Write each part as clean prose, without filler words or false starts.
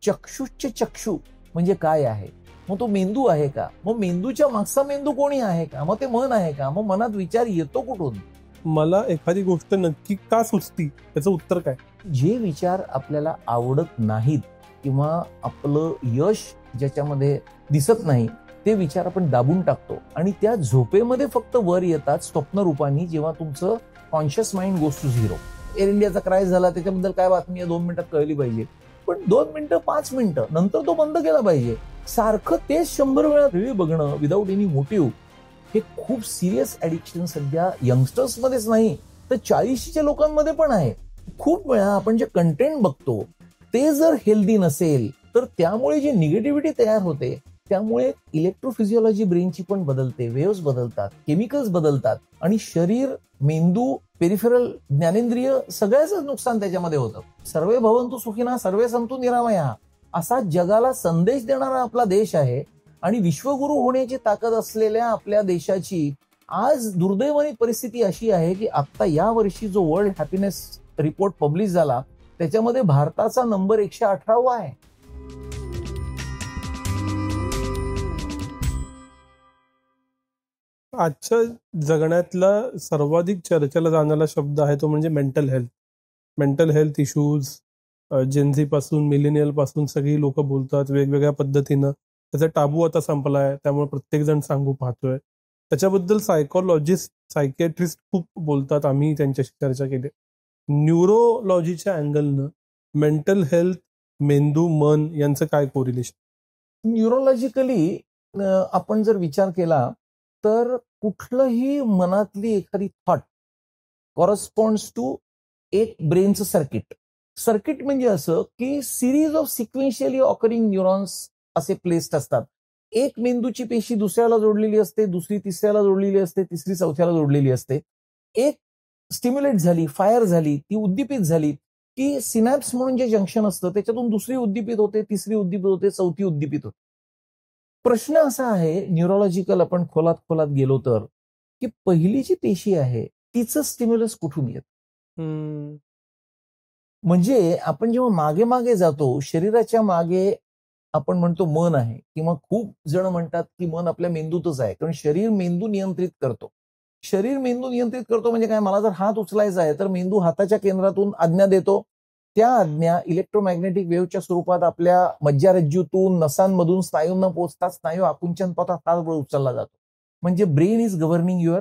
चक्षुश्च चक्षु म्हणजे काय आहे? मग तो मेंदू आहे का? मग मेंदूच्या मागचा मेंदू कोणी आहे का? मग ते मन आहे का? मग मनात विचार येतो कुठून? मला एखादी गोष्ट नक्की का सुचती त्याचं उत्तर काय? जे विचार आपल्याला आवडत नाहीत किंवा आपलं यश ज्याच्यामध्ये दिसत नाही ते विचार आपण दाबून टाकतो आणि त्या झोपेमध्ये फक्त वर येतात स्वप्न रूपाने, जेव्हा तुमचं conscious mind goes to zero. Air इंडियाचा क्रायस झाला, त्याच्याबद्दल काय बातमी आहे 2 मिनिटात कळली पाहिजे, पण 2 मिनिटं 5 मिनिटं नंतर तो बंद केला पाहिजे. सारखं तेच 100 वेळा रील बघणं विदाऊट एनी मोटिव्ह हे खूप सिरियस ऍडिक्शन सध्या यंगस्टर्स मध्येच नाही तर 40च्या लोकांमध्ये पण आहे. खूप वेळा आपण जे कंटेंट बघतो ते जर हेल्दी नसेल तर त्यामुळे जी निगेटिव्हिटी तयार होते त्यामुळे इलेक्ट्रोफिजिओलॉजी ब्रेनची पण बदलते, वेव्हज बदलतात, केमिकल्स बदलतात आणि शरीर, मेंदू, पेरिफेरल ज्ञानेंद्रिय सगळ्याच नुकसान त्याच्यामध्ये होतं. सर्वे भवन्तु सुखिनः सर्वे सन्तु निरामयाः असा जगाला संदेश देणारा आपला देश आहे आणि विश्वगुरु होण्याची ताकद असलेल्या आपल्या देशाची आज दुर्दैवानी परिस्थिती अशी आहे की आता या वर्षी जो वर्ल्ड हॅपीनेस रिपोर्ट पब्लिश झाला त्याच्यामध्ये भारताचा नंबर 118 आहे. आजच्या जगण्यातला सर्वाधिक चर्चेला जाणारा शब्द आहे तो म्हणजे mental health. Mental health issues Gen Z पासून मिलेनियल पासून सगळी लोक बोलतात वेगवेगळ्या पद्धतीनं. त्याचा टाबू आता संपलाय, त्यामुळे प्रत्येक जण सांगू पाहतोय. त्याच्याबद्दल सायकोलॉजिस्ट, सायकियाट्रिस्ट खूप बोलतात, आम्ही त्यांच्याशी चर्चा केली. न्यूरोलॉजीच्या अँगलनं मेंटल हेल्थ, मेंदू, मन यांचं काय कोरिलेशन? न्यूरोलॉजिकली आपण जर विचार केला तर कुठलंही मनातली एखादी थॉट कॉरेस्पॉन्ड्स टू एक ब्रेनचं सर्किट. सर्किट म्हणजे असं की सिरीज ऑफ सिक्वेन्शियली ऑकरिंग न्यूरॉन्स असे प्लेस्ड असतात. एक मेंदूची पेशी दुसऱ्याला जोडलेली असते, दुसरी तिसऱ्याला जोडलेली असते, तिसरी चौथ्याला जोडलेली असते. एक स्टिम्युलेट झाली, फायर झाली, ती उद्दीपित झाली की सिनॅप्स म्हणून जे जंक्शन असतं त्याच्यातून दुसरी उद्दीपित होते, तिसरी उद्दीपित होते, चौथी उद्दीपित होते. प्रश्न असा आहे न्यूरोलॉजिकल आपण खोलात गेलो तर की पहिली जी पेशी आहे तिचं स्टिम्युलस कुठून येतं? म्हणजे आपण जेव्हा मागे मागे जातो शरीराच्या मागे आपण म्हणतो मन आहे किंवा खूप जण म्हणतात की मन आपल्या मेंदूतच आहे, कारण शरीर मेंदू नियंत्रित करतो. शरीर मेंदू नियंत्रित करतो म्हणजे काय? मला जर हात उचलायचा आहे तर मेंदू हाताच्या केंद्रातून आज्ञा देतो. त्या आज्ञा इलेक्ट्रोमॅग्नेटिक वेव्हच्या स्वरूपात आपल्या मज्जारज्जूतून, नसांमधून स्नायूंना पोहोचतात, स्नायू आकुंचन पावतात, हात वर उचलला जातो. म्हणजे brain is governing your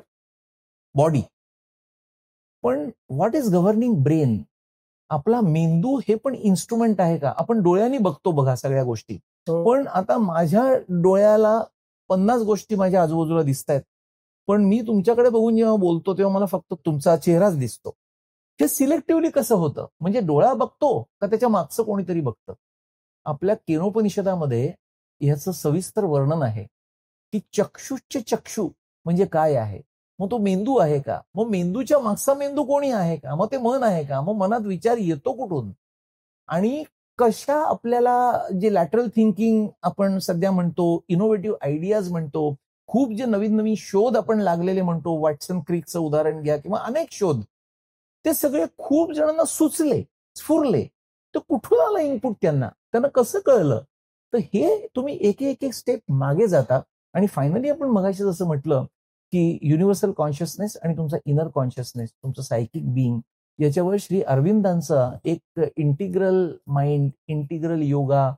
body. पण व्हॉट इज गव्हर्निंग ब्रेन? आपला मेंदू हे पण इन्स्ट्रुमेंट आहे का? आपण डोळ्यांनी बघतो बघा सगळ्या गोष्टी, पण आता माझ्या डोळ्याला 50 गोष्टी माझ्या आजूबाजूला दिसत आहेत, पण मी तुमच्याकडे बघून जेव्हा बोलतो तेव्हा मला फक्त तुमचा चेहराच दिसतो. हे सिलेक्टिव्हली कसं होतं? म्हणजे डोळा बघतो का त्याच्या मागचं कोणीतरी बघतं? आपल्या केनोपनिषदामध्ये ह्याचं सविस्तर वर्णन आहे की चक्षुश्च चक्षु म्हणजे काय आहे? मग तो मेंदू आहे का? मग मेंदूच्या मागचा मेंदू कोणी आहे का? मग ते मन आहे का? मग मनात विचार येतो कुठून? आणि कशा आपल्याला जे लॅटरल थिंकिंग आपण सध्या म्हणतो, इनोव्हेटिव्ह आयडियाज म्हणतो, खूप जे नवीन नवीन शोध आपण लागलेले म्हणतो, वॉटसन क्रिकचं उदाहरण घ्या किंवा अनेक शोध, ते सगळे खूप जणांना सुचले, स्फुरले. तर कुठून आलं इनपुट त्यांना कसं कळलं? तर हे तुम्ही एक एक स्टेप मागे जाता आणि फायनली आपण मगाशी जसं म्हटलं की युनिव्हर्सल कॉन्शियसनेस आणि तुमचा इनर कॉन्शियसनेस, तुमचं सायकिक बिईंग, याच्यावर श्री अरविंदांचा एक इंटिग्रल माइंड, इंटिग्रल योगा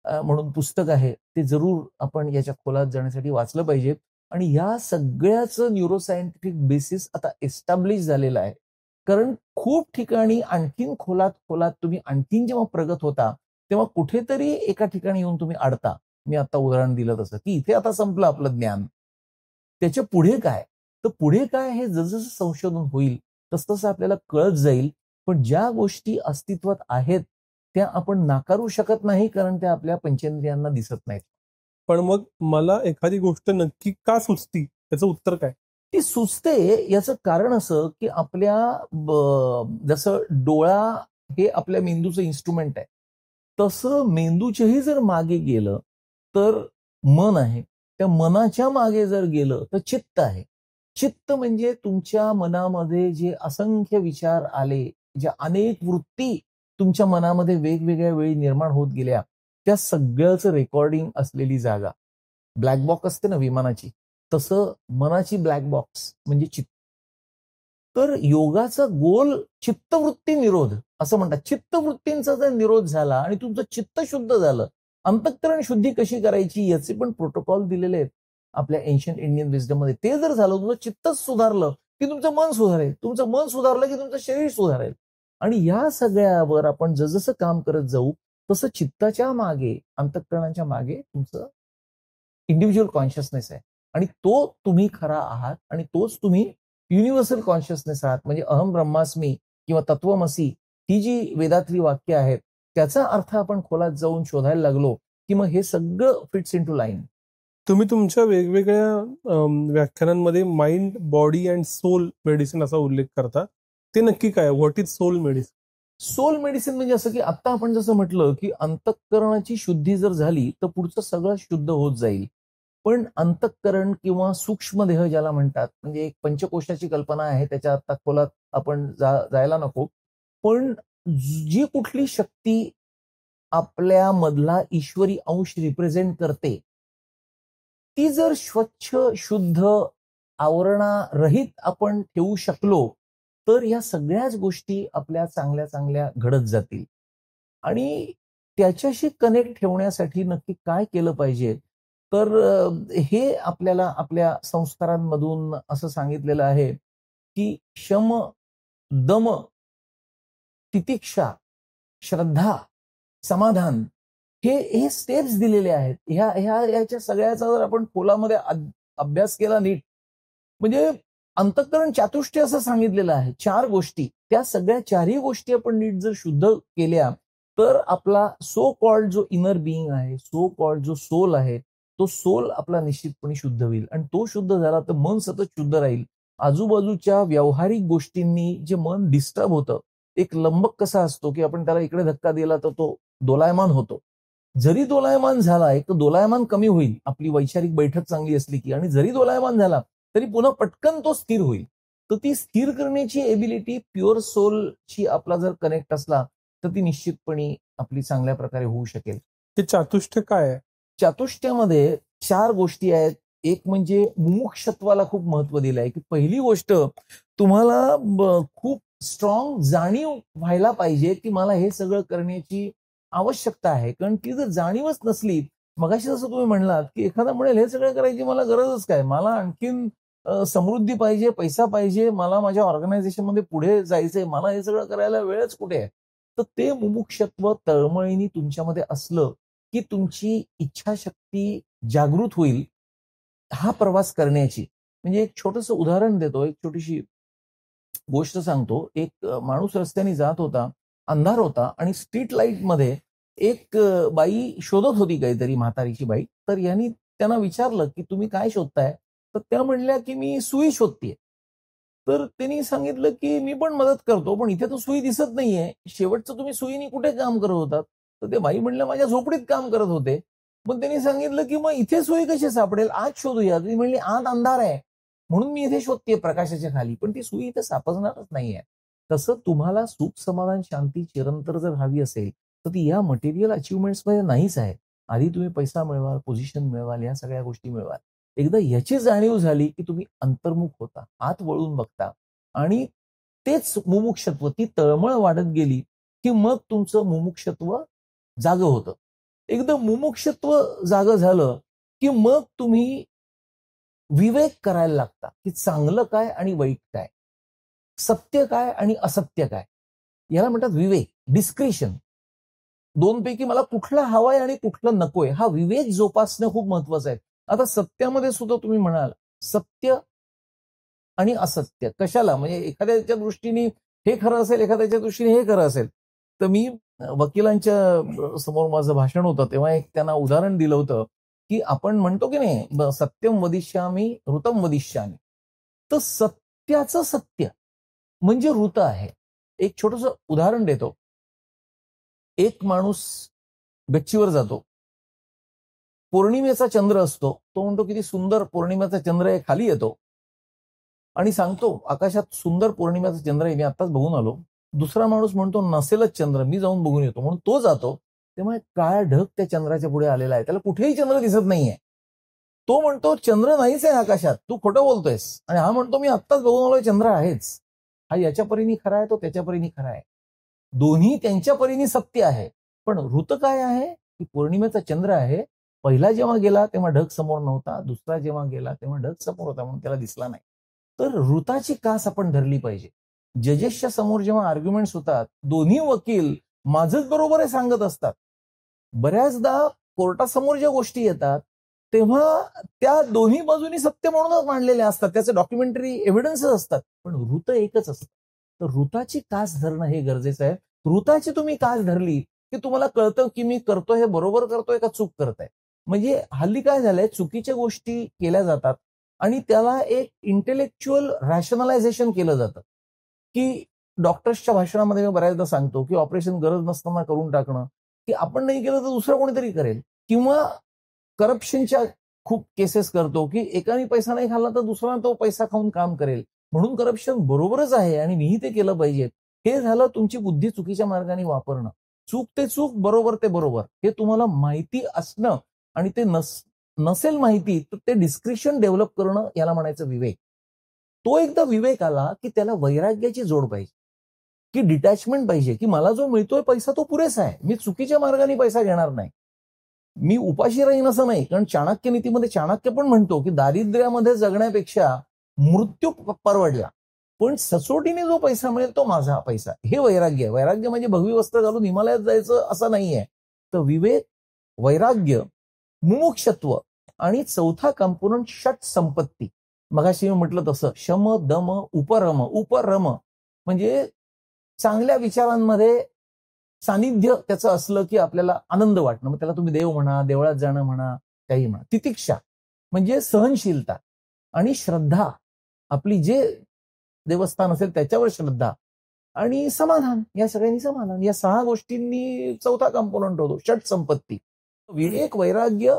म्हणून पुस्तक आहे. ते जरूर आपण याच्या खोलात जाण्यासाठी वाचलं पाहिजे. आणि या सगळ्याचं न्यूरोसायंटिफिक बेसिस आता एस्टॅब्लिश झालेलं आहे. कारण खूप ठिकाणी आणखीन खोलात तुम्ही आणखीन जेव्हा प्रगत होता तेव्हा कुठेतरी एका ठिकाणी येऊन तुम्ही अडता. मी आता उदाहरण दिलं तसं की इथे आता संपलं आपलं ज्ञान, त्याच्या पुढे काय? तर पुढे काय हे जसं संशोधन होईल तसतसं आपल्याला कळत जाईल. पण ज्या गोष्टी अस्तित्वात आहेत त्या आपण नाकारू शकत नाही, कारण त्या आपल्या पंचेंद्रियांना दिसत नाहीत. पण मग मला एखादी गोष्ट नक्की का सुचती त्याचं उत्तर काय? ती सुचते याचं कारण असं की आपल्या जसं डोळा हे आपल्या मेंदूचं इन्स्ट्रुमेंट आहे, तसं मेंदूच्याही जर मागे गेलं तर मन आहे. त्या मनाच्या मागे जर गेलं तर चित्त आहे. चित्त म्हणजे तुमच्या मनामध्ये जे असंख्य विचार आले, ज्या अनेक वृत्ती तुमच्या मनामध्ये वेगवेगळ्या वेळी निर्माण होत गेल्या, त्या सगळ्याचं रेकॉर्डिंग असलेली जागा. ब्लॅक बॉक्स असते ना विमानाची, तसं मनाची ब्लॅक बॉक्स म्हणजे चित्त. तर योगाचा गोल चित्तवृत्ती निरोध असं म्हणतात. चित्तवृत्तींचा जर निरोध झाला आणि तुमचं चित्त शुद्ध झालं, अंतःकरण शुद्धी कशी करायची याचे पण प्रोटोकॉल दिलेले आहेत आपल्या एन्शियंट इंडियन विजडम मध्ये. ते जर झालं, तुमचं चित्तच सुधारलं की तुमचं मन सुधारेल, तुमचं मन सुधारलं की तुमचं शरीर सुधारेल. आणि या सगळ्यावर आपण जसं काम करत जाऊ तसं चित्ताच्या मागे, अंतःकरणाच्या मागे तुमचं इंडिव्हिज्युअल कॉन्शियसनेस आहे. आणि तो तुम्ही खरा आहात आणि तोच तुम्ही युनिव्हर्सल कॉन्शियसनेस आहात. म्हणजे अहम ब्रह्मास्मी किंवा तत्वमसी ही जी वेदातली वाक्य आहेत त्याचा अर्थ आपण खोलात जाऊन शोधायला लागलो की मग हे सगळं फिट्स इन टू लाईन. तुम्ही तुमच्या वेगवेगळ्या व्याख्यानांमध्ये mind, body and soul medicine असा उल्लेख करता. ते नक्की काय? What is soul medicine? Soul medicine म्हणजे असं की आता आपण जसं म्हटलं की अंतःकरणाची शुद्धी जर झाली तर पुढचं सगळं शुद्ध होत जाईल. पण अंतःकरण किंवा सूक्ष्म देह ज्याला म्हणतात, म्हणजे एक पंचकोशाची कल्पना आहे, त्याच्या आता खोलात आपण जायला नको. पण जी कुठली शक्ती आपल्या मधला ईश्वरी अंश रिप्रेझेंट करते ती जर स्वच्छ, शुद्ध, आवरणारहित आपण ठेवू शकलो तर या सगळ्याच गोष्टी आपल्या चांगल्या चांगल्या घडत जातील. आणि त्याच्याशी कनेक्ट ठेवण्यासाठी नक्की काय केलं पाहिजे, तर हे आपल्याला आपल्या संस्कारांमधून असं सांगितलेलं आहे की शम, दम, तितिक्षा, श्रद्धा, समाधान हे स्टेप्स दिलेले आहेत. ह्याच्या सगळ्याचा जर आपण खोलामध्ये अभ्यास केला नीट, म्हणजे अंतःकरण चातुष्टय असं सांगितलेलं आहे. 4 गोष्टी, त्या सगळ्या 4ही गोष्टी आपण नीट जर शुद्ध केल्या तर आपला सो कॉल्ड जो इनर बिईंग आहे, सो कॉल्ड जो सोल आहे, तो सोल आपला निश्चितपणे शुद्ध होईल. आणि तो शुद्ध झाला तर मन सतत शुद्ध राहील. आजूबाजूच्या व्यावहारिक गोष्टींनी जे मन डिस्टर्ब होतं, एक लंबक कसा असतो की आपण त्याला इकडे धक्का दिला तर तो दोलायमान होतो. जरी दोलायमान झाला, एक तर दोलायमान कमी होईल आपली वैचारिक बैठक चांगली असली की, आणि जरी दोलायमान झाला तरी पुन्हा पटकन तो स्थिर होईल. तर ती स्थिर करण्याची एबिलिटी प्युअर सोलची आपला जर कनेक्ट असला तर ती निश्चितपणे आपली चांगल्या प्रकारे होऊ शकेल. हे चातुष्टय काय आहे? चातुष्ट्यामध्ये 4 गोष्टी आहेत. एक म्हणजे मुमुक्षत्वाला खूप महत्व दिलं आहे की पहिली गोष्ट तुम्हाला खूप स्ट्रॉंग जाणीव व्हायला पाहिजे की मला हे सगळं करण्याची आवश्यकता आहे. कारण ती जर जाणीवच नसली, मगाशी जसं तुम्ही म्हणलात की एखादा म्हणेल हे सगळं करायची मला गरजच काय, मला आणखीन समृद्धी पाहिजे, पैसा पाहिजे, मला माझ्या ऑर्गनायझेशनमध्ये पुढे जायचंय, मला हे सगळं करायला वेळच कुठे आहे. तर ते मुमुक्षत्व तळमळीने तुमच्यामध्ये असलं की तुमची इच्छाशक्ती जागृत होईल हा प्रवास करण्याची. म्हणजे एक छोटंसं उदाहरण देतो, एक छोटीशी गोष्ट सांगतो. एक माणूस रस्त्याने जात होता, अंधार होता आणि स्ट्रीट लाईट मध्ये एक बाई शोधत होती काहीतरी, म्हातारीची बाई. तर यांनी त्यांना विचारलं की तुम्ही काय शोधताय? तर त्या म्हणल्या की मी सुई शोधतेय. तर त्यांनी सांगितलं की मी पण मदत करतो, पण इथे तर सुई दिसत नाहीये. शेवटचं तुम्ही सुईनी कुठे काम करत होतात? तर ते बाई म्हणल्या माझ्या झोपडीत काम करत होते. मग त्यांनी सांगितलं की मग इथे सुई कशी सापडेल, आज शोधूया. ती म्हणली आत अंधार आहे म्हणून मी इथे शोधते प्रकाशाच्या खाली, पण ती सुई इथे सापडणारच नाहीये. तसं तुम्हाला सुख, समाधान, शांती चिरंतर जर हवी असेल तर ती या मटेरियल अचिव्हमेंट्स मध्ये नाहीच आहे. आधी तुम्ही पैसा मिळवाल, पोझिशन मिळवाल, या सगळ्या गोष्टी मिळवाल. एकदा याची जाणीव झाली की तुम्ही अंतर्मुख होता, आत वळून बघता, आणि तेच मुमुक्षत्व, ती तळमळ वाढत गेली की मग तुमचं मुमुक्षत्व जागं होतं. एकदा मुमुक्षत्व जागं झालं की मग तुम्ही विवेक करायला लागता की चांगलं काय आणि वाईट काय, सत्य काय आणि असत्य काय. याला म्हणतात विवेक, डिस्क्रिशन. 2 पैकी मला कुठलं हवंय आणि कुठलं नकोय हा विवेक जोपासणं खूप महत्वाचं आहे. आता सत्यामध्ये सुद्धा तुम्ही म्हणाल सत्य आणि असत्य कशाला, म्हणजे एखाद्याच्या दृष्टीने हे खरं असेल, एखाद्याच्या दृष्टीने हे खरं असेल. तर मी वकिलांच्या समोर माझं भाषण होतं तेव्हा एक त्यांना उदाहरण दिलं होतं की आपण म्हणतो की नाही सत्यम वदिष्यामी ऋतम वदिष्यामी. तर सत्याचं सत्य म्हणजे ऋत आहे. एक छोटंसं उदाहरण देतो. एक माणूस गच्चीवर जातो, पौर्णिमेचा चंद्र असतो, तो म्हणतो किती सुंदर पौर्णिमेचा चंद्र आहे, खाली येतो आणि सांगतो आकाशात सुंदर पौर्णिमेचा चंद्र आहे, मी आत्ताच बघून आलो. दुसरा माणूस म्हणतो नसेलच चंद्र, मी जाऊन बघून येतो, म्हणून तो जातो तेव्हा एक काळा ढग त्या चंद्राच्या पुढे आलेला आहे. त्याला कुठेही चंद्र दिसत नाहीये. तो म्हणतो चंद्र नाहीच आहे आकाशात, तू खोटं बोलतोयस. आणि हा म्हणतो मी आत्ताच बघून आलोय चंद्र आहेच. हा याच्या परीने खरा आहे, तो त्याच्या परीने खरा आहे. दोन्ही त्यांच्या परीने सत्य आहे. पण ऋत काय आहे की पौर्णिमेचा चंद्र आहे. पहिला जेव्हा गेला तेव्हा ढग समोर नव्हता, दुसरा जेव्हा गेला तेव्हा ढग समोर होता म्हणून त्याला दिसला नाही. तर ऋताची कास आपण धरली पाहिजे. जजेसच्या समोर जेव्हा आर्ग्युमेंट्स होतात, दोन्ही वकील माझंच बरोबर आहे सांगत असतात. बऱ्याचदा कोर्टासमोर ज्या गोष्टी येतात तेव्हा त्या दोन्ही बाजूनी सत्य म्हणूनच मांडलेल्या असतात, त्याचे डॉक्युमेंटरी एव्हिडन्सेस असतात, पण ऋत एकच असतं. तर ऋताची कास धरणं हे गरजेचं आहे. ऋताची तुम्ही कास धरली की तुम्हाला कळतं की मी करतोय हे बरोबर करतोय का चूक करताय. म्हणजे हल्ली काय झालंय, चुकीच्या गोष्टी केल्या जातात आणि त्याला एक इंटेलेक्च्युअल रॅशनलायझेशन केलं जातं. की डॉक्टर्सच्या भाषणामध्ये मी बऱ्याचदा सांगतो की ऑपरेशन गरज नसताना करून टाकणं, की आपण नाही केलं तर दुसरं कोणीतरी करेल. किंवा करप्शनच्या खूप केसेस करतो की एकाने पैसा नाही खाल्ला तर दुसरा तो पैसा खाऊन काम करेल, म्हणून करप्शन बरोबरच आहे आणि मीही ते केलं पाहिजे. हे झालं तुमची बुद्धी चुकीच्या मार्गाने वापरणं. चूक ते चूक, बरोबर ते बरोबर, हे तुम्हाला माहिती असणं आणि ते नसेल माहिती तर ते डिस्क्रिप्शन डेव्हलप करणं, याला म्हणायचं विवेक. तो एकदा विवेक आला की त्याला वैराग्याची जोड पाहिजे, की डिटॅचमेंट पाहिजे, की मला जो मिळतोय पैसा तो पुरेसा आहे, मी चुकीच्या मार्गाने पैसा घेणार नाही, मी उपाशी राहीन असं नाही. कारण चाणक्य नीतीमध्ये चाणक्य पण म्हणतो की दारिद्र्यामध्ये जगण्यापेक्षा मृत्यू परवडला, पण सचोटीने जो पैसा मिळेल तो माझा पैसा. हे वैराग्य आहे. वैराग्य म्हणजे भगवी वस्त्र घालून हिमालयात जायचं असं नाहीये. तर विवेक, वैराग्य, मुमुक्षत्व आणि चौथा कंपोनंट षट संपत्ती. मगाशी मी म्हटलं तसं शम दम उपरम. उपरम म्हणजे चांगल्या विचारांमध्ये सानिध्य त्याचं असलं की आपल्याला आनंद वाटणं. मग त्याला तुम्ही देव म्हणा, देवळात जाणं म्हणा, काही म्हणा. तितिक्षा म्हणजे सहनशीलता आणि श्रद्धा, आपली जे देवस्थान असेल त्याच्यावर श्रद्धा आणि समाधान, या सगळ्यांनी समाधान. या 6 गोष्टींनी चौथा कंपोनंट होतो षट संपत्ती. विवेक, वैराग्य,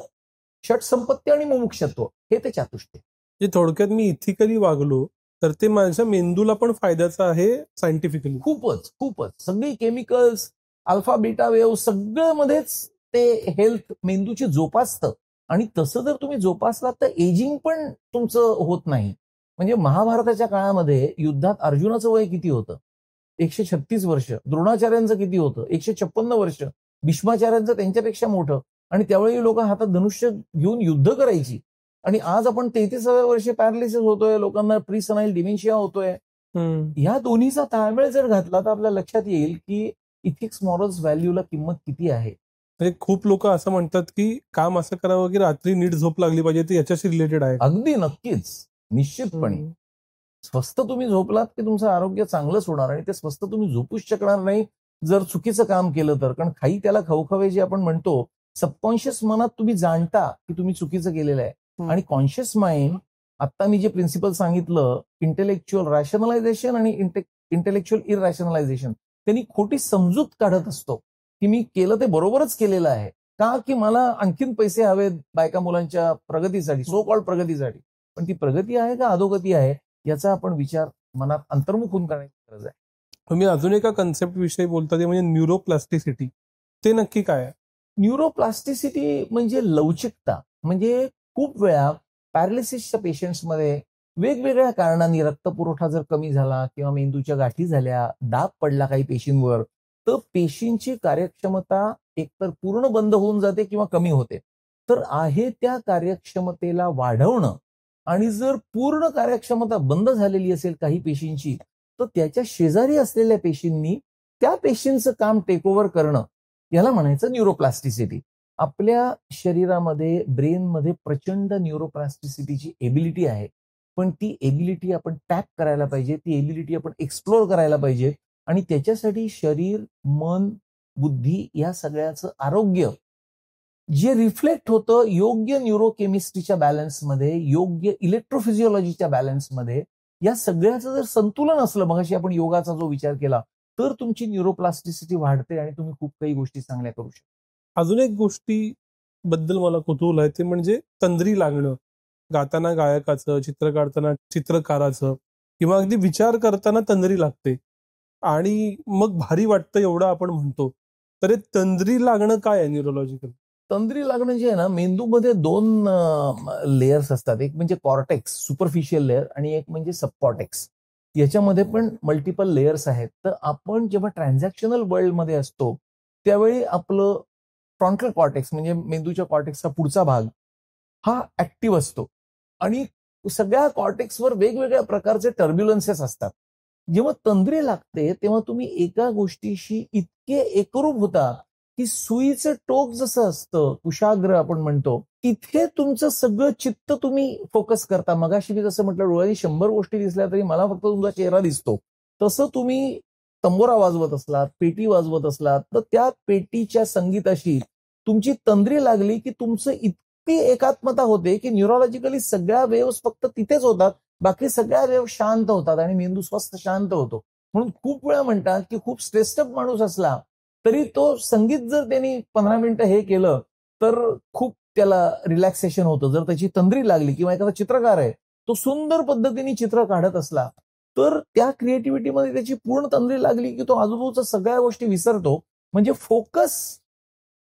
षट संपत्ती आणि मुमुक्षत्व हे ते चातुष्य. जे थोडक्यात मी इथिकली वागलो तर ते माझ्या मेंदूला पण फायद्याचं आहे सायंटिफिकली. खूपच खूपच. सगळी केमिकल्स, अल्फा बीटा वेव्ह सगळं मध्येच ते हेल्थ मेंदूची जोपासतं. आणि तसं जर तुम्ही जोपासलात तर एजिंग पण तुमचं होत नाही. म्हणजे महाभारताच्या काळामध्ये युद्धात अर्जुनाचं वय किती होतं? 136 वर्ष. द्रोणाचार्यांचं किती होतं? 156 वर्ष. भीष्माचार्यांचं त्यांच्यापेक्षा मोठं. आणि त्यावेळी लोक हातात धनुष्य घेऊन युद्ध करायची. आणि आज आपण 33व्या वर्षी पॅरालिसिस होतोय, लोकांना प्रीसनाईल डिमेन्शिया होतोय. या दोन्हीचा ताळमेळ जर घातला तर आपल्या लक्षात येईल की इथिक्स, मॉरल्स, व्हॅल्यूला किंमत किती आहे. म्हणजे खूप लोक असं म्हणतात की काम असं करावं की रात्री नीट झोप लागली पाहिजे, ते याच्याशी रिलेटेड आहे. अगदी नक्कीच, निश्चितपणे. स्वस्त तुम्ही झोपलात की तुमचं आरोग्य चांगलंच होणार आणि ते स्वस्त तुम्ही झोपूच शकणार नाही जर चुकीचं काम केलं तर. कारण खाई त्याला खवखवे जे आपण म्हणतो, सबकॉन्शियस मनात तुम्ही जाणता की तुम्ही चुकीचं केलेलं आहे. आणि कॉन्शियस माइंड, आता मी जे प्रिन्सिपल सांगितलं, इंटेलेक्च्युअल रॅशनलायझेशन आणि इंटेलेक्च्युअल इररॅशनलायझेशन, त्यांनी खोटी समजूत काढत असतो की मी केलं ते बरोबरच केलेलं आहे, का की मला आणखीन पैसे हवेत बायका मुलांच्या प्रगतीसाठी, सो कॉल्ड प्रगतीसाठी. पण ती प्रगती आहे का अधोगती आहे याचा आपण विचार मनात अंतर्मुख होऊन करण्याची गरज आहे. तुम्ही अजून एका कन्सेप्ट विषयी बोलता ते म्हणजे न्यूरोप्लास्टिसिटी. ते नक्की काय आहे? न्यूरोप्लास्टिसिटी म्हणजे लवचिकता. म्हणजे खूप वेळा पॅरालिसिसच्या पेशंट्समध्ये वेगवेगळ्या कारणांनी रक्तपुरवठा जर कमी झाला किंवा मेंदूच्या गाठी झाल्या, दाब पडला काही पेशींवर, तर पेशींची कार्यक्षमता एकतर पूर्ण बंद होऊन जाते किंवा कमी होते. तर आहे त्या कार्यक्षमतेला वाढवणं आणि जर पूर्ण कार्यक्षमता बंद झालेली असेल काही पेशींची, तर त्याच्या शेजारी असलेल्या पेशींनी त्या पेशींचं काम टेक ओव्हर करणं, याला म्हणायचं न्यूरोप्लास्टिसिटी. आपल्या शरीरामध्ये, ब्रेनमध्ये प्रचंड न्यूरोप्लास्टिसिटीची एबिलिटी आहे. पण ती एबिलिटी आपण टॅप करायला पाहिजे, ती एबिलिटी आपण एक्सप्लोर करायला पाहिजे. आणि त्याच्यासाठी शरीर, मन, बुद्धी या सगळ्याचं आरोग्य जे रिफ्लेक्ट होतं योग्य न्यूरोकेमिस्ट्रीच्या बॅलन्समध्ये, योग्य इलेक्ट्रोफिजिओलॉजीच्या बॅलन्समध्ये, या सगळ्याचं जर संतुलन असलं, मगाशी आपण योगाचा जो विचार केला, तर तुमची न्यूरोप्लास्टिसिटी वाढते आणि तुम्ही खूप काही गोष्टी चांगल्या करू शकता. अजून एक गोष्टी बद्दल मला कुतूहल आहे, ते म्हणजे तंद्री लागणं. गाताना गायकाचं, चित्र काढताना चित्रकाराचं, किंवा अगदी विचार करताना तंद्री लागते आणि मग भारी वाटतं एवढं आपण म्हणतो. तर हे तंद्री लागणं काय आहे न्यूरोलॉजिकल? तंद्री लागणं जे आहे ना, मेंदूमध्ये 2 लेयर्स असतात. एक म्हणजे कॉर्टेक्स सुपरफिशियल लेअर आणि एक म्हणजे सबकॉर्टेक्स. याच्यामध्ये पण मल्टिपल लेयर्स आहेत. तर आपण जेव्हा ट्रान्झॅक्शनल वर्ल्डमध्ये असतो, त्यावेळी आपलं फ्रंटल कॉर्टेक्स म्हणजे मेंदूच्या कॉर्टेक्सचा पुढचा भाग हा ऍक्टिव्ह असतो आणि सगळ्या कॉर्टेक्सवर वेगवेगळ्या प्रकारचे टर्ब्युलन्सेस असतात. जेव्हा तंद्री लागते तेव्हा तुम्ही एका गोष्टीशी इतके एकरूप होता की सुईचं टोक जसं असतं, कुशाग्र आपण म्हणतो, तिथे तुमचं सगळं चित्त तुम्ही फोकस करता. मगाशी मी जसं म्हटलं, डोळ्यांनी 100 गोष्टी दिसल्या तरी मला फक्त तुमचा चेहरा दिसतो. तसं तुम्ही तंबोरा वाजवत असलात, पेटी वाजवत असलात, तर त्या पेटीच्या संगीताशी तुमची तंद्री लागली की तुमचं इतकी एकात्मता होते की न्यूरोलॉजिकली सगळ्या वेव्स फक्त तिथेच होतात, बाकी सगळ्या वेव्ह शांत होतात आणि मेंदू स्वस्थ शांत होतो. म्हणून खूप वेळा म्हणतात की खूप स्ट्रेस्ड माणूस असला तरी तो संगीत जर त्यांनी 15 मिनिटं हे केलं तर खूप त्याला रिलॅक्सेशन होतं. जर त्याची तंद्री लागली किंवा एखादा चित्रकार आहे, तो सुंदर पद्धतीने चित्र काढत असला तर त्या क्रिएटिव्हिटीमध्ये त्याची पूर्ण तंद्री लागली की तो आजूबाजूच्या सगळ्या गोष्टी विसरतो. म्हणजे फोकस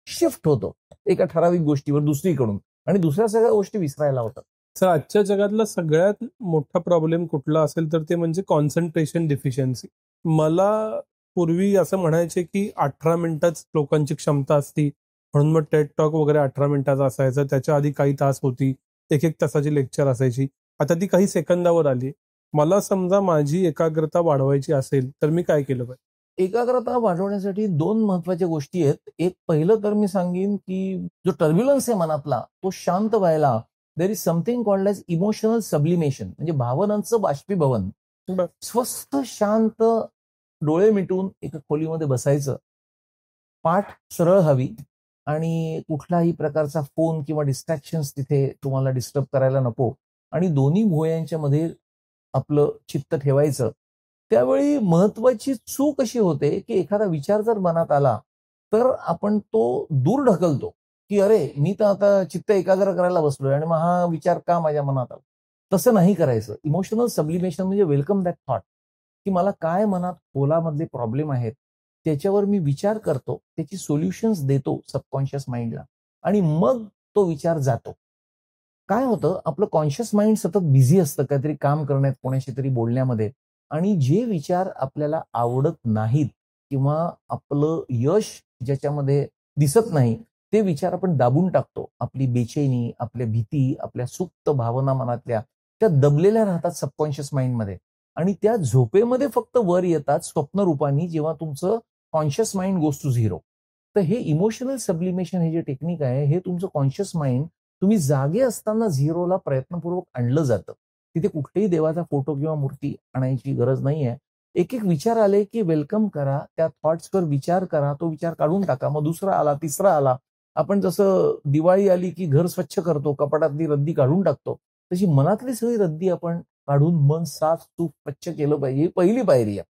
शिफ्ट होतो एका ठराविक गोष्टीवर दुसरीकडून आणि दुसऱ्या सगळ्या गोष्टी विसरायला होतात. सर, आजच्या जगातला सगळ्यात मोठा प्रॉब्लेम कुठला असेल तर ते म्हणजे कॉन्सन्ट्रेशन डिफिशियन्सी. मला पूर्वी असं म्हणायचे की 18 मिनिटाच लोकांची क्षमता असती, म्हणून मग टेड टॉक वगैरे 18 मिनिटाचा असायचा. त्याच्या आधी काही तास होती, 1-1 तासाची लेक्चर असायची. आता ती काही सेकंदावर आली. मला समजा माझी एकाग्रता वाढवायची असेल तर मी काय केलं पाहिजे? एकाग्रता वाढवण्यासाठी 2 महत्वाच्या गोष्टी आहेत. एक पहिलं तर मी सांगेन की जो टर्ब्युलन्स आहे मनातला तो शांत व्हायला there is something called as emotional sublimation, म्हणजे भावनांचं बाष्पीभवन. बरं. स्वस्थ शांत डोळे मिटून एका खोलीमध्ये बसायचं, पाठ सरळ हवी आणि कुठलाही प्रकारचा फोन किंवा डिस्ट्रॅक्शन्स तिथे तुम्हाला डिस्टर्ब करायला नको आणि दोन्ही भुवयांच्या मध्ये आपलं चित्त ठेवायचं. त्यावेळी महत्वाची चूक अशी होते की एखादा विचार जर मनात आला तर आपण तो दूर ढकलतो की अरे मी तर आता चित्त एकाग्र करायला बसलोय आणि मग हा विचार का माझ्या मनात आला. तसं नाही करायचं. इमोशनल सब्लिमेशन म्हणजे वेलकम दॅट थॉट, की मला काय मनात खोलामधले प्रॉब्लेम आहेत त्याच्यावर मी विचार करतो, त्याची सोल्युशन्स देतो सबकॉन्शियस माइंडला आणि मग तो विचार जातो. काय होतं, आपलं कॉन्शियस माइंड सतत बिझी असतं काहीतरी काम करण्यात, कोणाशी तरी बोलण्यामध्ये आणि जे विचार आपल्याला आवडत नाहीत किंवा आपलं यश ज्याच्यामध्ये दिसत नाही ते विचार आपण दाबून टाकतो. आपली बेचैनी, आपल्या भीती, आपल्या सुप्त भावना मनातल्या त्या दबलेल्या राहतात सबकॉन्शियस माइंडमध्ये आणि त्या झोपेमध्ये फक्त वर येतात स्वप्नरूपानी जेव्हा तुमचं conscious mind goes to zero. तर हे इमोशनल सब्लिमेशन हे जे टेक्निक आहे हे तुमचं कॉन्शियस माइंड तुम्ही जागे असताना झिरोला प्रयत्नपूर्वक आणलं जातं. तिथे कुठल्याही देवाचा फोटो किंवा मूर्ती आणायची गरज नाहीये. एक एक विचार आले की वेलकम करा, त्या थॉट्सवर विचार करा, तो विचार काढून टाका, मग दुसरा आला, तिसरा आला. आपण जसं दिवाळी आली की घर स्वच्छ करतो, कपाटातली रद्दी काढून टाकतो, तशी मनातली सगळी रद्दी आपण काढून मन साफ सूफ स्वच्छ केलं पाहिजे. ही पहिली पायरी आहे.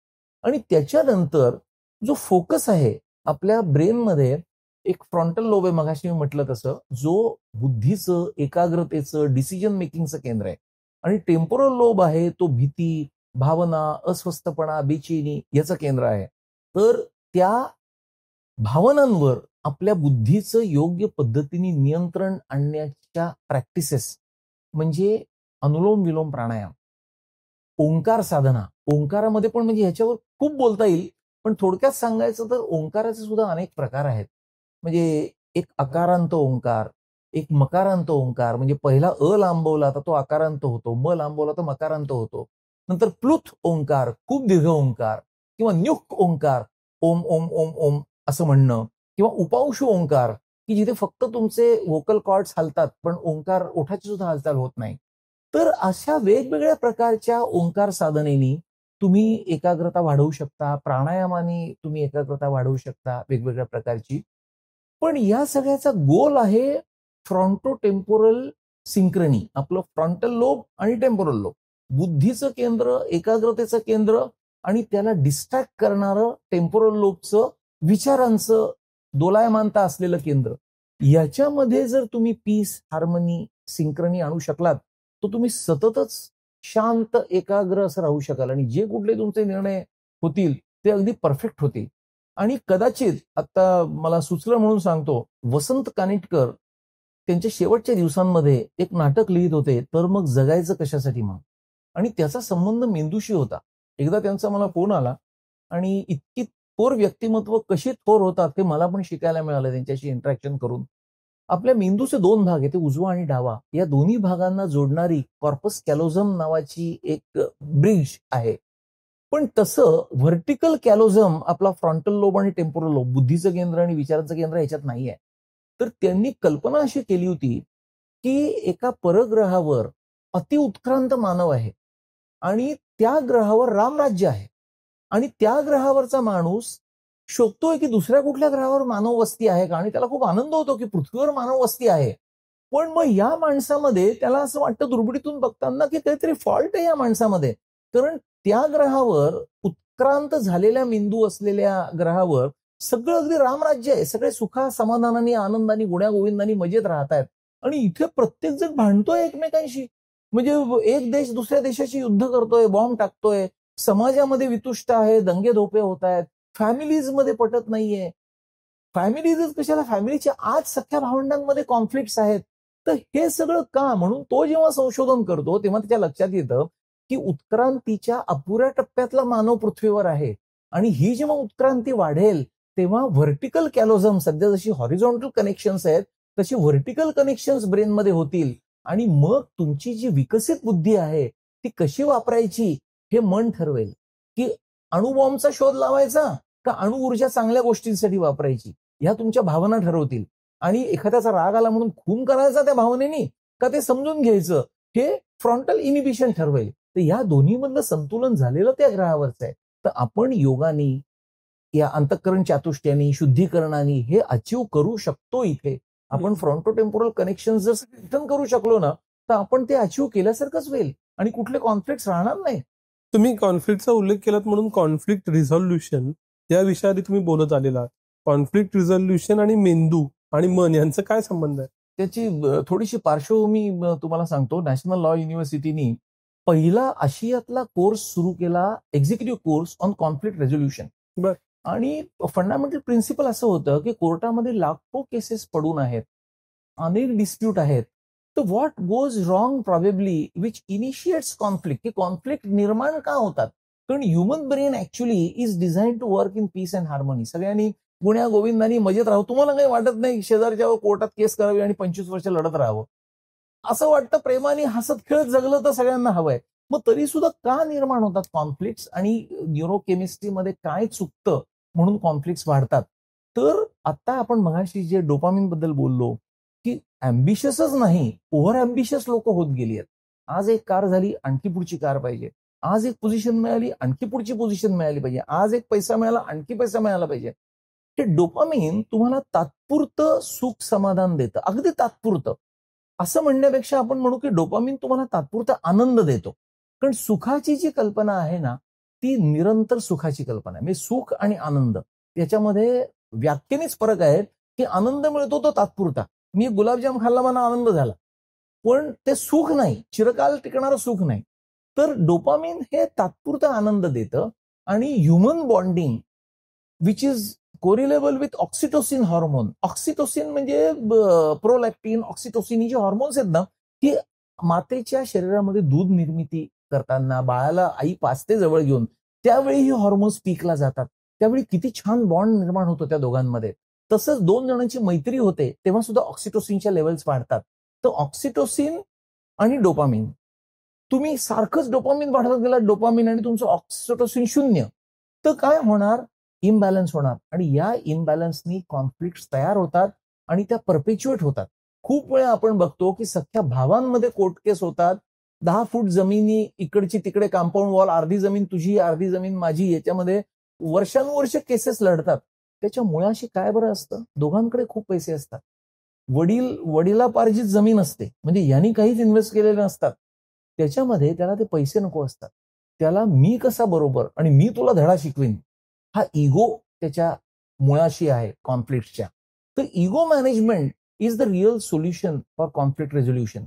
आणि त्याच्यानंतर जो फोकस आहे आपल्या ब्रेनमध्ये, एक फ्रंटल लोब आहे मगाशी मी म्हटलं तसं, जो बुद्धीचं, एकाग्रतेचं, डिसिजन मेकिंगचं केंद्र आहे आणि टेम्पोरल लोब आहे तो भीती, भावना, अस्वस्थपणा, बेचैनी याचं केंद्र आहे. तर त्या भावनांवर आपल्या बुद्धीचं योग्य पद्धतीने नियंत्रण आणण्याच्या प्रॅक्टिसेस म्हणजे अनुलोम विलोम प्राणायाम, ओंकार साधना. ओंकारामध्ये पण म्हणजे ह्याच्यावर खूप बोलता येईल, पण थोडक्यात सांगायचं तर ओंकाराचे सुद्धा अनेक प्रकार आहेत. म्हणजे एक अकारांत ओंकार, एक मकारांत ओंकार, म्हणजे पहिला अ लांबवला तर तो आकारांत होतो, म लांबवला तर मकारांत होतो. नंतर प्लुथ ओंकार, खूप दीर्घ ओंकार किंवा न्युक ओंकार, ओम ओम ओम ओम असं म्हणणं किंवा उपांशु ओंकार, की जिथे फक्त तुमचे व्होकल कॉर्ड्स हलतात पण ओंकार ओठाची सुद्धा हालचाल होत नाही. तर अशा वेगवेगळ्या प्रकारच्या ओंकार साधनेनी तुम्ही एकाग्रता वाढवू शकता. प्राणायामाने तुम्ही एकाग्रता वाढवू शकता वेगवेगळ्या प्रकारची. पण या सगळ्याचा गोल आहे फ्रॉन्टो टेम्पोरल सिंक्रनी. आपलं फ्रंटल लोब आणि टेम्पोरल लोब, बुद्धीचं केंद्र, एकाग्रतेचं केंद्र आणि त्याला डिस्ट्रॅक्ट करणारं टेम्पोरल लोबचं विचारांचं दोलायमानता असलेलं केंद्र. याच्यामध्ये जर तुम्ही पीस, हार्मनी, सिंक्रनी आणू शकलात तर तुम्ही सततच शांत, एकाग्र असं राहू शकाल आणि जे कुठले तुमचे निर्णय होतील ते अगदी परफेक्ट होतील. आणि कदाचित आता मला सुचलं म्हणून सांगतो, वसंत कानेटकर त्यांच्या शेवटच्या दिवसांमध्ये एक नाटक लिहित होते, तर मग जगायचं कशासाठी मग. आणि त्याचा संबंध मेंदूशी होता. एकदा त्यांचा मला फोन आला आणि इतकी थोर व्यक्तिमत्व कशी थोर होतात ते मला पण शिकायला मिळालं त्यांच्याशी इंटरॅक्शन करून. आपल्या मेंदूचे 2 भाग आहेत, ते उजवा आणि डावा. या दोन्ही भागांना जोडणारी कॉर्पस कॅलोझम नावाची एक ब्रिज आहे. पण तसं व्हर्टिकल कॅलोझम आपला फ्रंटल लोब आणि टेम्पोरल लोब, बुद्धीचं केंद्र आणि विचारांचं केंद्र याच्यात नाहीये. तर त्यांनी कल्पना अशी केली होती की एका परग्रहावर अतिउत्क्रांत मानव आहे आणि त्या ग्रहावर रामराज्य आहे आणि त्या ग्रहावरचा माणूस शोधतोय की दुसऱ्या कुठल्या ग्रहावर मानव वस्ती आहे का, आणि त्याला खूप आनंद होतो की पृथ्वीवर मानव वस्ती आहे. पण मग या माणसामध्ये त्याला असं वाटतं दुर्बिणीतून बघताना की काहीतरी फॉल्ट आहे या माणसामध्ये, कारण त्या ग्रहावर उत्क्रांत झालेल्या मेंदू असलेल्या ग्रहावर सगळं अगदी रामराज्य आहे, सगळे सुखा समाधानाने आनंदाने गुण्यागोविंदाने मजेत राहत आहेत आणि इथे प्रत्येक जण भांडतोय एकमेकांशी. म्हणजे एक देश दुसऱ्या देशाशी युद्ध करतोय, बॉम्ब टाकतोय, समाजामध्ये वितुष्ट आहे, दंगे धोपे होत आहेत, फॅमिलीज मध्ये पटत नाहीये. फॅमिलीजच कशाला, फॅमिलीच्या आज सख्या भावंडांमध्ये कॉन्फ्लिक्ट्स आहेत. तर हे सगळं का, म्हणून तो जेव्हा संशोधन करतो तेव्हा त्याच्या लक्षात येतं की उत्क्रांतीच्या अपुऱ्या टप्प्यातला मानव पृथ्वीवर आहे आणि ही जेव्हा उत्क्रांती वाढेल तेव्हा व्हर्टिकल कॅलोझम, सध्या जशी हॉरिझॉन्टल कनेक्शन्स आहेत तशी व्हर्टिकल कनेक्शन्स ब्रेनमध्ये होतील आणि मग तुमची जी विकसित बुद्धी आहे ती कशी वापरायची हे मन ठरवेल. की अणुबॉम्बचा शोध लावायचा का अणु ऊर्जा चांगल्या गोष्टींसाठी वापरायची, ह्या तुमच्या भावना ठरवतील. आणि एखाद्याचा राग आला म्हणून खून करायचा त्या भावनेनी का ते समजून घ्यायचं, हे फ्रंटल इनिबिशन ठरवेल. तर या दोन्हीमधलं संतुलन झालेलं त्या ग्रहावरचं आहे. तर आपण योगानी, या अंतःकरण चातुष्ट्यानी, शुद्धीकरणाने हे अचीव करू शकतो. इथे आपण फ्रंटोटेम्पोरल कनेक्शन जर रिटर्न करू शकलो ना तर आपण ते अचीव केल्यासारखंच होईल आणि कुठले कॉन्फ्लिक्ट राहणार नाही. तुम्ही कॉन्फ्लिक्टचा उल्लेख केलात म्हणून कॉन्फ्लिक्ट रिझॉल्युशन या विषयाआधी तुम्ही बोलत आलेला. कॉन्फ्लिक्ट रिझॉल्युशन आणि मेंदू आणि मन यांचा काय संबंध आहे? त्याची थोडीशी पार्श्वभूमी तुम्हाला सांगतो. नॅशनल लॉ युनिव्हर्सिटीनी पहिला आशियातला कोर्स सुरू केला, executive course on conflict resolution. बर. आणि फंडामेंटल प्रिन्सिपल असं होतं की कोर्टामध्ये लाखो केसेस पडून आहेत, अनेक डिस्प्यूट आहेत. तर what goes wrong probably which initiates conflict, की कॉन्फ्लिक्ट निर्माण का होतात. कारण human brain actually is design to work in peace and harmony. सगळ्यांनी गुण्या गोविंदानी मजेत राहावं. तुम्हाला काही वाटत नाही शेजारच्या कोर्टात केस करावी आणि 25 वर्ष लढत राहावं, असं वाटतं. प्रेमाने हसत खेळत जगलं तर सगळ्यांना हवंय. मग तरी सुद्धा का निर्माण होतात कॉन्फ्लिक्ट्स आणि न्यूरोकेमिस्ट्रीमध्ये काय चुकतं म्हणून कॉन्फ्लिक्ट्स वाढतात. तर आता आपण मगाशी जे डोपामिन बद्दल बोललो की अँबिशियसच नाही, ओव्हर अँबिशियस लोक होत गेली आहेत. आज एक कार झाली, आणखी पुढची कार पाहिजे. आज एक पोझिशन मिळाली, आणखी पुढची पोझिशन मिळाली पाहिजे. आज एक पैसा मिळाला, आणखी पैसा मिळाला पाहिजे. हे डोपामिन तुम्हाला तात्पुरतं सुख समाधान देतं, अगदी तात्पुरतं. असं म्हणण्यापेक्षा आपण म्हणू की डोपामिन तुम्हाला तात्पुरता आनंद देतो. कारण सुखाची जी कल्पना आहे ना ती निरंतर सुखाची कल्पना आहे. म्हणजे सुख आणि आनंद याच्यामध्ये व्याख्येनेच फरक आहे की आनंद मिळतो तो तात्पुरता. मी गुलाबजाम खाल्ला, मला आनंद झाला, पण ते सुख नाही, चिरकाल टिकणारं सुख नाही. तर डोपामिन हे तात्पुरता आनंद देतं आणि human bonding which is correlatable with oxytocin hormone. Oxytocin म्हणजे प्रोलॅक्टिन, ऑक्सिटोसिन ही जी हॉर्मोन्स आहेत ना ती मातेच्या शरीरामध्ये दूध निर्मिती करताना बाळाला आई पाचते जवळ घेऊन त्यावेळी ही हॉर्मोन्स पीकला जातात. त्यावेळी किती छान बॉन्ड निर्माण होतो त्या दोघांमध्ये. तसंच 2 जणांची मैत्री होते तेव्हा सुद्धा ऑक्सिटोसिनच्या लेवल्स वाढतात. तर ऑक्सिटोसिन आणि डोपामिन, तुम्ही सारखंच डोपामिन वाढवत गेला, डोपामिन आणि तुमचं ऑक्सिटोसिन 0, तर काय होणार, इम्बॅलन्स होणार. आणि या इम्बॅलन्सनी कॉन्फ्लिक्ट तयार होतात आणि त्या परपेच्युएट होतात. खूप वेळा आपण बघतो की सख्या भावांमध्ये कोर्ट केस होतात. 10 फूट जमिनी इकडची तिकडे, कंपाऊंड वॉल, अर्धी जमीन तुझी अर्धी जमीन माझी, याच्यामध्ये वर्षानुवर्ष केसेस लढतात. त्याच्या मुळाशी काय बरं असतं, दोघांकडे खूप पैसे असतात. वडिलापार्जित जमीन असते, म्हणजे यांनी काहीच इन्व्हेस्ट केलेले नसतात. त्याच्यामध्ये त्याला ते पैसे नको असतात. त्याला मी कसा बरोबर आणि मी तुला धडा शिकवीन, हा इगो त्याच्या मुळाशी आहे कॉन्फ्लिक्टच्या. तर ego management is the real solution for conflict resolution.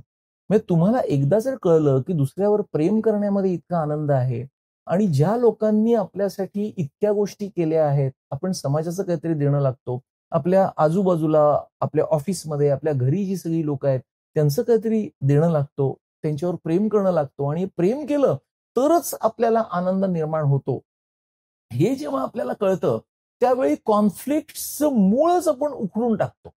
म्हणजे तुम्हाला एकदा जर कळलं की दुसऱ्यावर प्रेम करण्यामध्ये इतका आनंद आहे, आणि ज्या लोकांनी आपल्यासाठी इतक्या गोष्टी केल्या आहेत, आपण समाजाचं काहीतरी देणं लागतो. आपल्या आजूबाजूला, आपल्या ऑफिसमध्ये, आपल्या घरी जी सगळी लोक आहेत, त्यांचं काहीतरी देणं लागतो. त्यांच्यावर प्रेम करणं लागतो आणि प्रेम केलं तरच आपल्याला आनंद निर्माण होतो. हे जेव्हा आपल्याला कळतं, त्यावेळी कॉन्फ्लिक्टचं मूळच आपण उखडून टाकतो.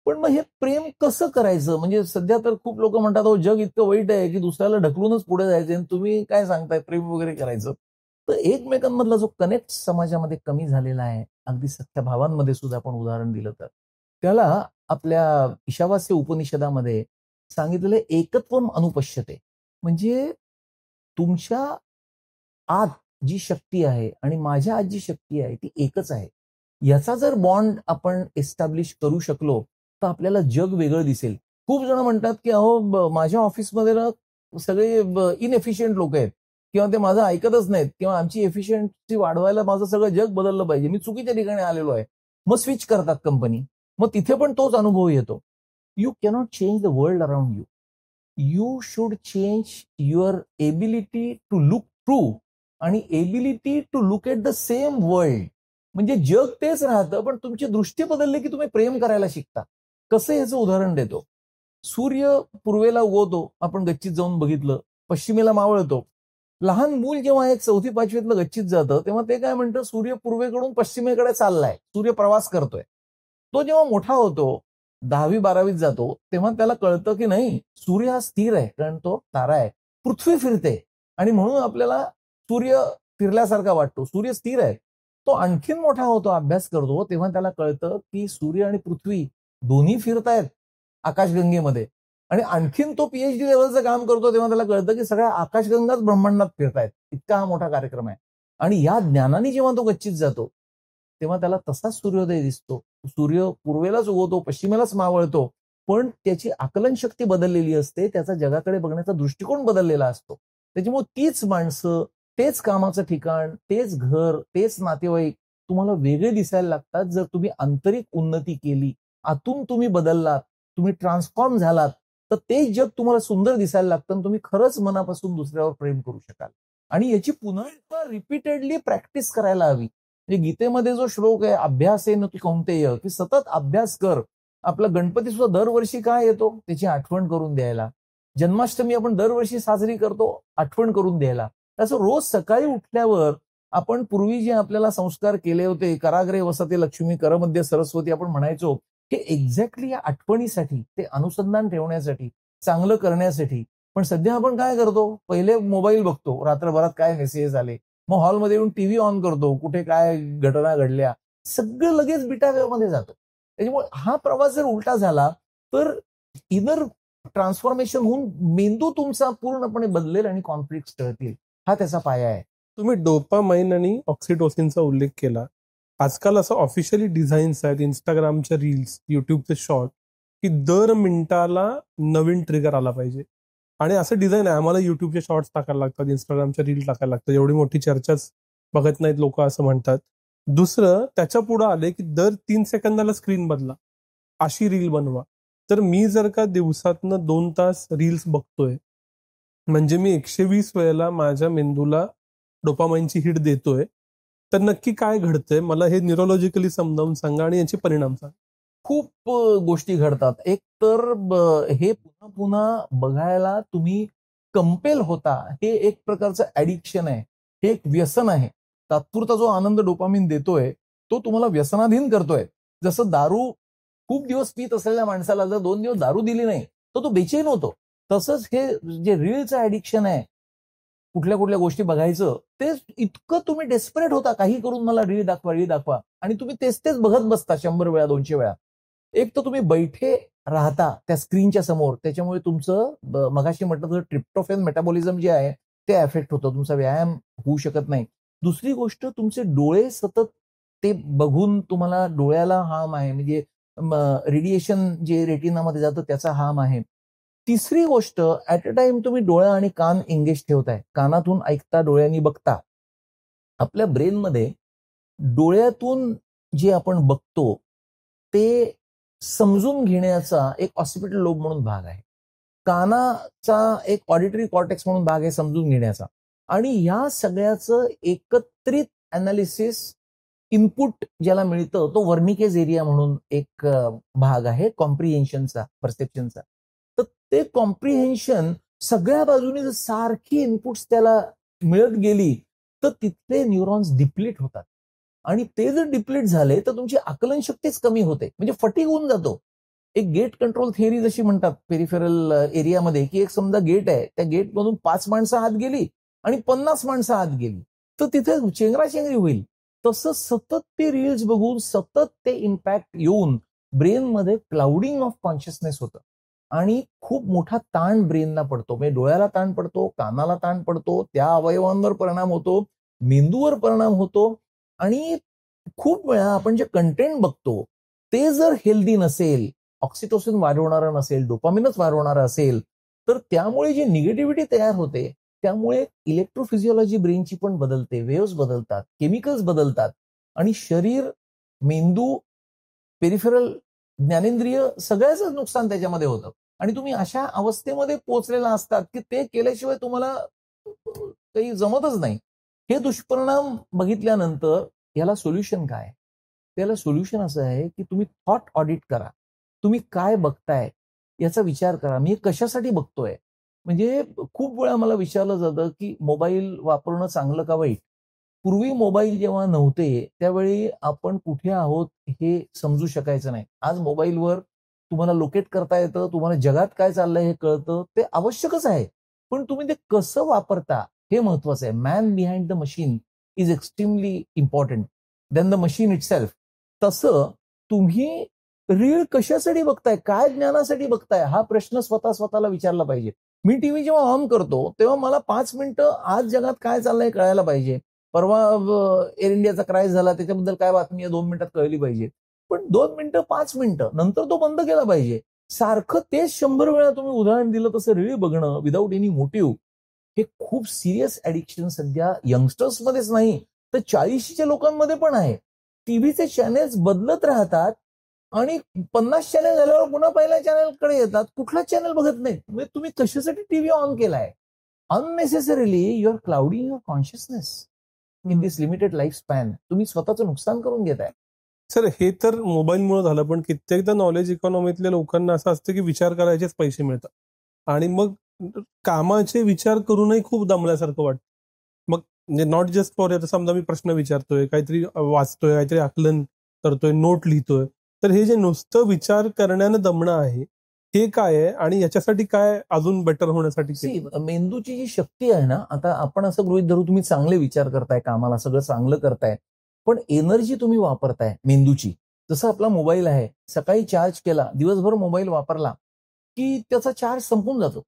पण मग हे प्रेम कसं करायचं? म्हणजे सध्या तर खूप लोक म्हणतात, "हो, जग इतकं वाईट आहे, की दुसऱ्याला ढकलूनच पुढे जायचं आणि तुम्ही काय सांगताय प्रेम वगैरे करायचं?" तर एकमेकांमधला जो कनेक्ट समाजामध्ये कमी झालेला आहे, अगदी सख्ख्या भावांमध्ये सुद्धा आपण उदाहरण दिलं तर, त्याला आपल्या ईशावास्य उपनिषदामध्ये सांगितलेलं एकत्वम अनुपश्यते. म्हणजे तुमच्या आत जी शक्ती आहे आणि माझ्या आत जी शक्ती आहे ती एकच आहे. याचा जर बॉन्ड आपण एस्टॅब्लिश करू शकलो, तर आपल्याला जग वेगळं दिसेल. खूप जण म्हणतात, की "अहो, माझ्या ऑफिसमध्ये ना सगळे इनएफिशियंट लोक आहेत किंवा ते माझं ऐकतच नाहीत किंवा आमची एफिशियन्सी वाढवायला माझं सगळं जग बदललं पाहिजे. मी चुकीच्या ठिकाणी आलेलो आहे." मग स्विच करतात कंपनी. मग तिथे पण तोच अनुभव येतो. You cannot change the world around you. You should change your ability to look through आणि ability to look at the same world. म्हणजे जग तेच राहतं, पण तुमची दृष्टी बदलली की तुम्ही प्रेम करायला शिकता. कसं याचं उदाहरण देतो. सूर्य पूर्वेला उगवतो, आपण गच्चीत जाऊन बघितलं, पश्चिमेला मावळतो. लहान मूल जेव्हा एक 4थी-5वीतलं गच्चीत जातं, तेव्हा ते काय म्हणतं, सूर्य पूर्वेकडून पश्चिमेकडे चाललाय, सूर्य प्रवास करतोय. तो जेव्हा मोठा होतो, 10वी-12वीत जातो, तेव्हा त्याला कळतं की नाही, सूर्य हा स्थिर आहे, कारण तो तारा आहे. पृथ्वी फिरते आणि म्हणून आपल्याला सूर्य फिरल्यासारखा वाटतो. सूर्य स्थिर आहे. तो आणखीन मोठा होतो, अभ्यास करतो, तेव्हा त्याला कळतं की सूर्य आणि पृथ्वी दोन्ही फिरतायत आकाशगंगेमध्ये आणि आणखीन तो पीएचडी लेवलचं काम करतो, तेव्हा त्याला कळतं की सगळ्या आकाशगंगाच ब्रह्मांडात फिरतायत. इतका हा मोठा कार्यक्रम आहे. आणि या ज्ञानाने जेव्हा तो गच्चीत जातो, तेव्हा त्याला तसाच सूर्योदय दिसतो. सूर्य पूर्वेलाच उगवतो, पश्चिमेलाच मावळतो, पण त्याची आकलन शक्ती बदललेली असते, त्याचा जगाकडे बघण्याचा दृष्टिकोन बदललेला असतो. त्याच्यामुळे तीच माणसं, तेच कामाचं ठिकाण, तेच घर, तेच नातेवाईक तुम्हाला वेगळे दिसायला लागतात जर तुम्ही आंतरिक उन्नती केली. आतून तुम्ही बदललात, तुम्ही ट्रान्सफॉर्म झालात, तर तेच जग तुम्हाला सुंदर दिसायला लागतं आणि तुम्ही खरंच मनापासून दुसऱ्यावर प्रेम करू शकाल. आणि याची पुन्हा एकदा रिपीटेडली प्रॅक्टिस करायला हवी. म्हणजे गीतेमध्ये जो श्लोक आहे, अभ्यासेन तु कौंतेय, की सतत अभ्यास कर. आपला गणपती सुद्धा दरवर्षी काय येतो त्याची आठवण करून द्यायला. जन्माष्टमी आपण दरवर्षी साजरी करतो, आठवण करून द्यायला. तसं रोज सकाळी उठल्यावर आपण पूर्वी जे आपल्याला संस्कार केले होते, कराग्रे वसते लक्ष्मी, करमध्ये सरस्वती आपण म्हणायचो, हे एक्झॅक्टली या आठवणीसाठी, ते अनुसंधान ठेवण्यासाठी, चांगलं करण्यासाठी. पण सध्या आपण काय करतो, पहिले मोबाईल बघतो, रात्रभरात काय मेसेज आले, मग हॉलमध्ये येऊन टीव्ही ऑन करतो, कुठे काय घटना घडल्या, सगळं लगेच बिटाव्यामध्ये जातो. त्याच्यामुळे हा प्रवास जर उलटा झाला तर इनर ट्रान्सफॉर्मेशन होऊन मेंदू तुमचा पूर्णपणे बदलेल आणि कॉन्फ्लिक्ट टळतील. हा त्याचा पाया आहे. तुम्ही डोपामाइन आणि ऑक्सिटोसिनचा उल्लेख केला. आजकाल असं ऑफिशियली डिझाईन्स आहेत, इंस्टाग्रामच्या रील्स, युट्यूबचे शॉर्ट, की दर मिनिटाला नवीन ट्रिगर आला पाहिजे. आणि असं डिझाईन आहे, आम्हाला युट्यूबचे शॉर्ट्स टाकायला लागतात, इंस्टाग्रामच्या रील टाकायला लागतात, एवढी मोठी चर्चाच बघत नाहीत लोक असं म्हणतात. दुसरं त्याच्या पुढे आले की दर 3 सेकंदाला स्क्रीन बदला, अशी रील बनवा. तर मी जर का दिवसातनं 2 तास रील्स बघतोय, म्हणजे मी 120 वेळेला माझ्या मेंदूला डोपामाइनची हिट देतोय, तर नक्की काय घडतंय मला हे न्यूरोलॉजिकली समजावून सांगा आणि याचे परिणाम सांगा. खूप गोष्टी घडतात. एक तर हे पुन्हा पुन्हा बघायला तुम्ही कंपेल होता. हे एक प्रकारचं ॲडिक्शन आहे. हे एक व्यसन आहे. तात्पुरता जो आनंद डोपामिन देतोय, तो तुम्हाला व्यसनाधीन करतोय. जसं दारू खूप दिवस पीत असलेल्या माणसाला जर 2 दिवस दारू दिली नाही, तर तो बेचैन होतो. तसंच हे जे रीलचं ॲडिक्शन आहे, कुठल्या कुठल्या गोष्टी बघायचं, ते इतकं तुम्ही डेस्परेट होता, काही करून मला रील दाखवा, रील दाखवा आणि तुम्ही तेच तेच बघत बसता 100 वेळा, 200 वेळा. एक तर तुम्ही बैठे राहता त्या स्क्रीनच्या समोर, त्याच्यामुळे तुमचं मगाशी म्हटलं तर ट्रिप्टोफॅन मेटाबॉलिझम जे आहे ते अफेक्ट होतं, तुमचा व्यायाम होऊ शकत नाही. दुसरी गोष्ट, तुमचे डोळे सतत ते बघून तुम्हाला डोळ्याला हार्म आहे, म्हणजे रेडिएशन जे रेटिनामध्ये जातं त्याचा हार्म आहे. तिसरी गोष्ट, ऍट अ टाइम तुम्ही डोळा आणि कान एंगेज ठेवताय, कानातून ऐकता, डोळ्यांनी बघता. आपल्या ब्रेनमध्ये डोळ्यातून जे आपण बघतो ते समजून घेण्याचा एक ऑसिपिटल लोब म्हणून भाग आहे. कानाचा एक ऑडिटरी कॉर्टेक्स म्हणून भाग आहे समजून घेण्याचा. आणि ह्या सगळ्याचं एकत्रित अनालिसिस इनपुट ज्याला मिळतं तो वर्निकेज एरिया म्हणून एक भाग आहे कॉम्प्रिहेन्शनचा, परसेप्शनचा. तर ते कॉम्प्रिहेन्शन सगळ्या बाजूने जर सारखी इनपुट्स त्याला मिळत गेली तर तिथले न्यूरॉन्स डिप्लीट होतात. आणि ते जर डिप्लीट झाले तर तुमची आकलन शक्तीच कमी होते, म्हणजे फटीग होऊन जातो. एक गेट कंट्रोल थिअरी जशी म्हणतात पेरिफेरल एरियामध्ये, की एक समजा गेट आहे, त्या गेटमधून 5 माणसं आत गेली आणि 50 माणसं आत गेली तर तिथे चेंगराचेंगरी होईल. तसं सतत ते रील्स बघून सतत ते इम्पॅक्ट येऊन ब्रेनमध्ये क्लाउडिंग ऑफ कॉन्शियसनेस होतं आणि खूप मोठा ताण ब्रेनला पडतो. म्हणजे डोळ्याला ताण पडतो, कानाला ताण पडतो, त्या अवयवांवर परिणाम होतो, मेंदूवर परिणाम होतो. आणि खूप वेळा आपण जे कंटेंट बघतो ते जर हेल्दी नसेल, ऑक्सिटोसिन वाढवणारं नसेल, डोपामिनच वाढवणारं असेल, तर त्यामुळे जी निगेटिव्हिटी तयार होते त्यामुळे इलेक्ट्रोफिजिओलॉजी ब्रेनची पण बदलते, वेव्हज बदलतात, केमिकल्स बदलतात आणि शरीर, मेंदू, पेरिफेरल ज्ञानेंद्रिय सगळ्याच नुकसान त्याच्यामध्ये होतं. आणि तुम्ही अशा अवस्थेमध्ये पोहोचलेला असतात की ते केल्याशिवाय तुम्हाला काही जमतच नाही. हे दुष्परिणाम बघितल्यानंतर याला सोल्युशन काय? त्याला सोल्युशन असं आहे की तुम्ही थॉट ऑडिट करा. तुम्ही काय बघताय याचा विचार करा. मी कशासाठी बघतोय? म्हणजे खूप वेळा मला विचारलं जातं की मोबाईल वापरणं चांगलं का वाईट? पूर्वी मोबाईल जेव्हा नव्हते त्यावेळी आपण कुठे आहोत हे समजू शकायचं नाही. आज मोबाईलवर तुम्हाला लोकेट करता येतं, तुम्हाला जगात काय चाललंय हे कळतं, ते आवश्यकच आहे. पण तुम्ही ते कसं वापरता हे महत्वाचं आहे. Man behind the machine is extremely important than the machine itself. तसं तुम्ही रील कशासाठी बघताय, काय ज्ञानासाठी बघताय हा प्रश्न स्वतःला विचारला पाहिजे. मी टीव्ही जेव्हा ऑन करतो तेव्हा मला 5 मिनिटं आज जगात काय चाललंय कळायला पाहिजे. परवा एअर इंडियाचा क्रॅश झाला त्याच्याबद्दल काय बातमी आहे 2 मिनिटात कळली पाहिजे. पण 2 मिनिटं 5 मिनिटं नंतर तो बंद केला पाहिजे. सारखं तेच 100 वेळा तुम्ही उदाहरण दिलं तसं रील बघणं विदाऊट एनी मोटिव्ह हे खूप सिरियस ऍडिक्शन सध्या यंगस्टर्समध्येच नाही तर 40च्या लोकांमध्ये पण आहे. टीव्हीचे चॅनेल्स बदलत राहतात आणि 50 चॅनल झाल्यावर पुन्हा पहिल्या चॅनलकडे येतात. कुठला चॅनल बघत नाहीत. म्हणजे तुम्ही कशासाठी टीव्ही ऑन केलाय? Unnecessarily you are clouding your consciousness in this limited life span. तुम्ही स्वतःचं नुकसान करून घेताय. सर हे तर मोबाईलमुळे झालं, पण कित्येकदा नॉलेज इकॉनॉमीतल्या लोकांना असं असतं की विचार करायचेच पैसे मिळतात आणि मग कामाचे विचार करूनही खूप दमल्यासारखं वाटतं. मग म्हणजे नॉट जस्ट फॉर, आता समजा मी प्रश्न विचारतोय, काहीतरी वाचतोय, काहीतरी आकलन करतोय, नोट लिहितोय, तर हे जे नुसतं विचार करण्यानं दमणं आहे हे काय आहे आणि याच्यासाठी काय अजून बेटर होण्यासाठी? मेंदूची जी शक्ती आहे ना, आता आपण असं गृहीत धरू तुम्ही चांगले विचार करताय, कामाला सगळं चांगलं करताय, पण एनर्जी तुम्ही वापरताय मेंदूची. जसं आपला मोबाईल आहे, सकाळी चार्ज केला, दिवसभर मोबाईल वापरला की त्याचा चार्ज संपून जातो.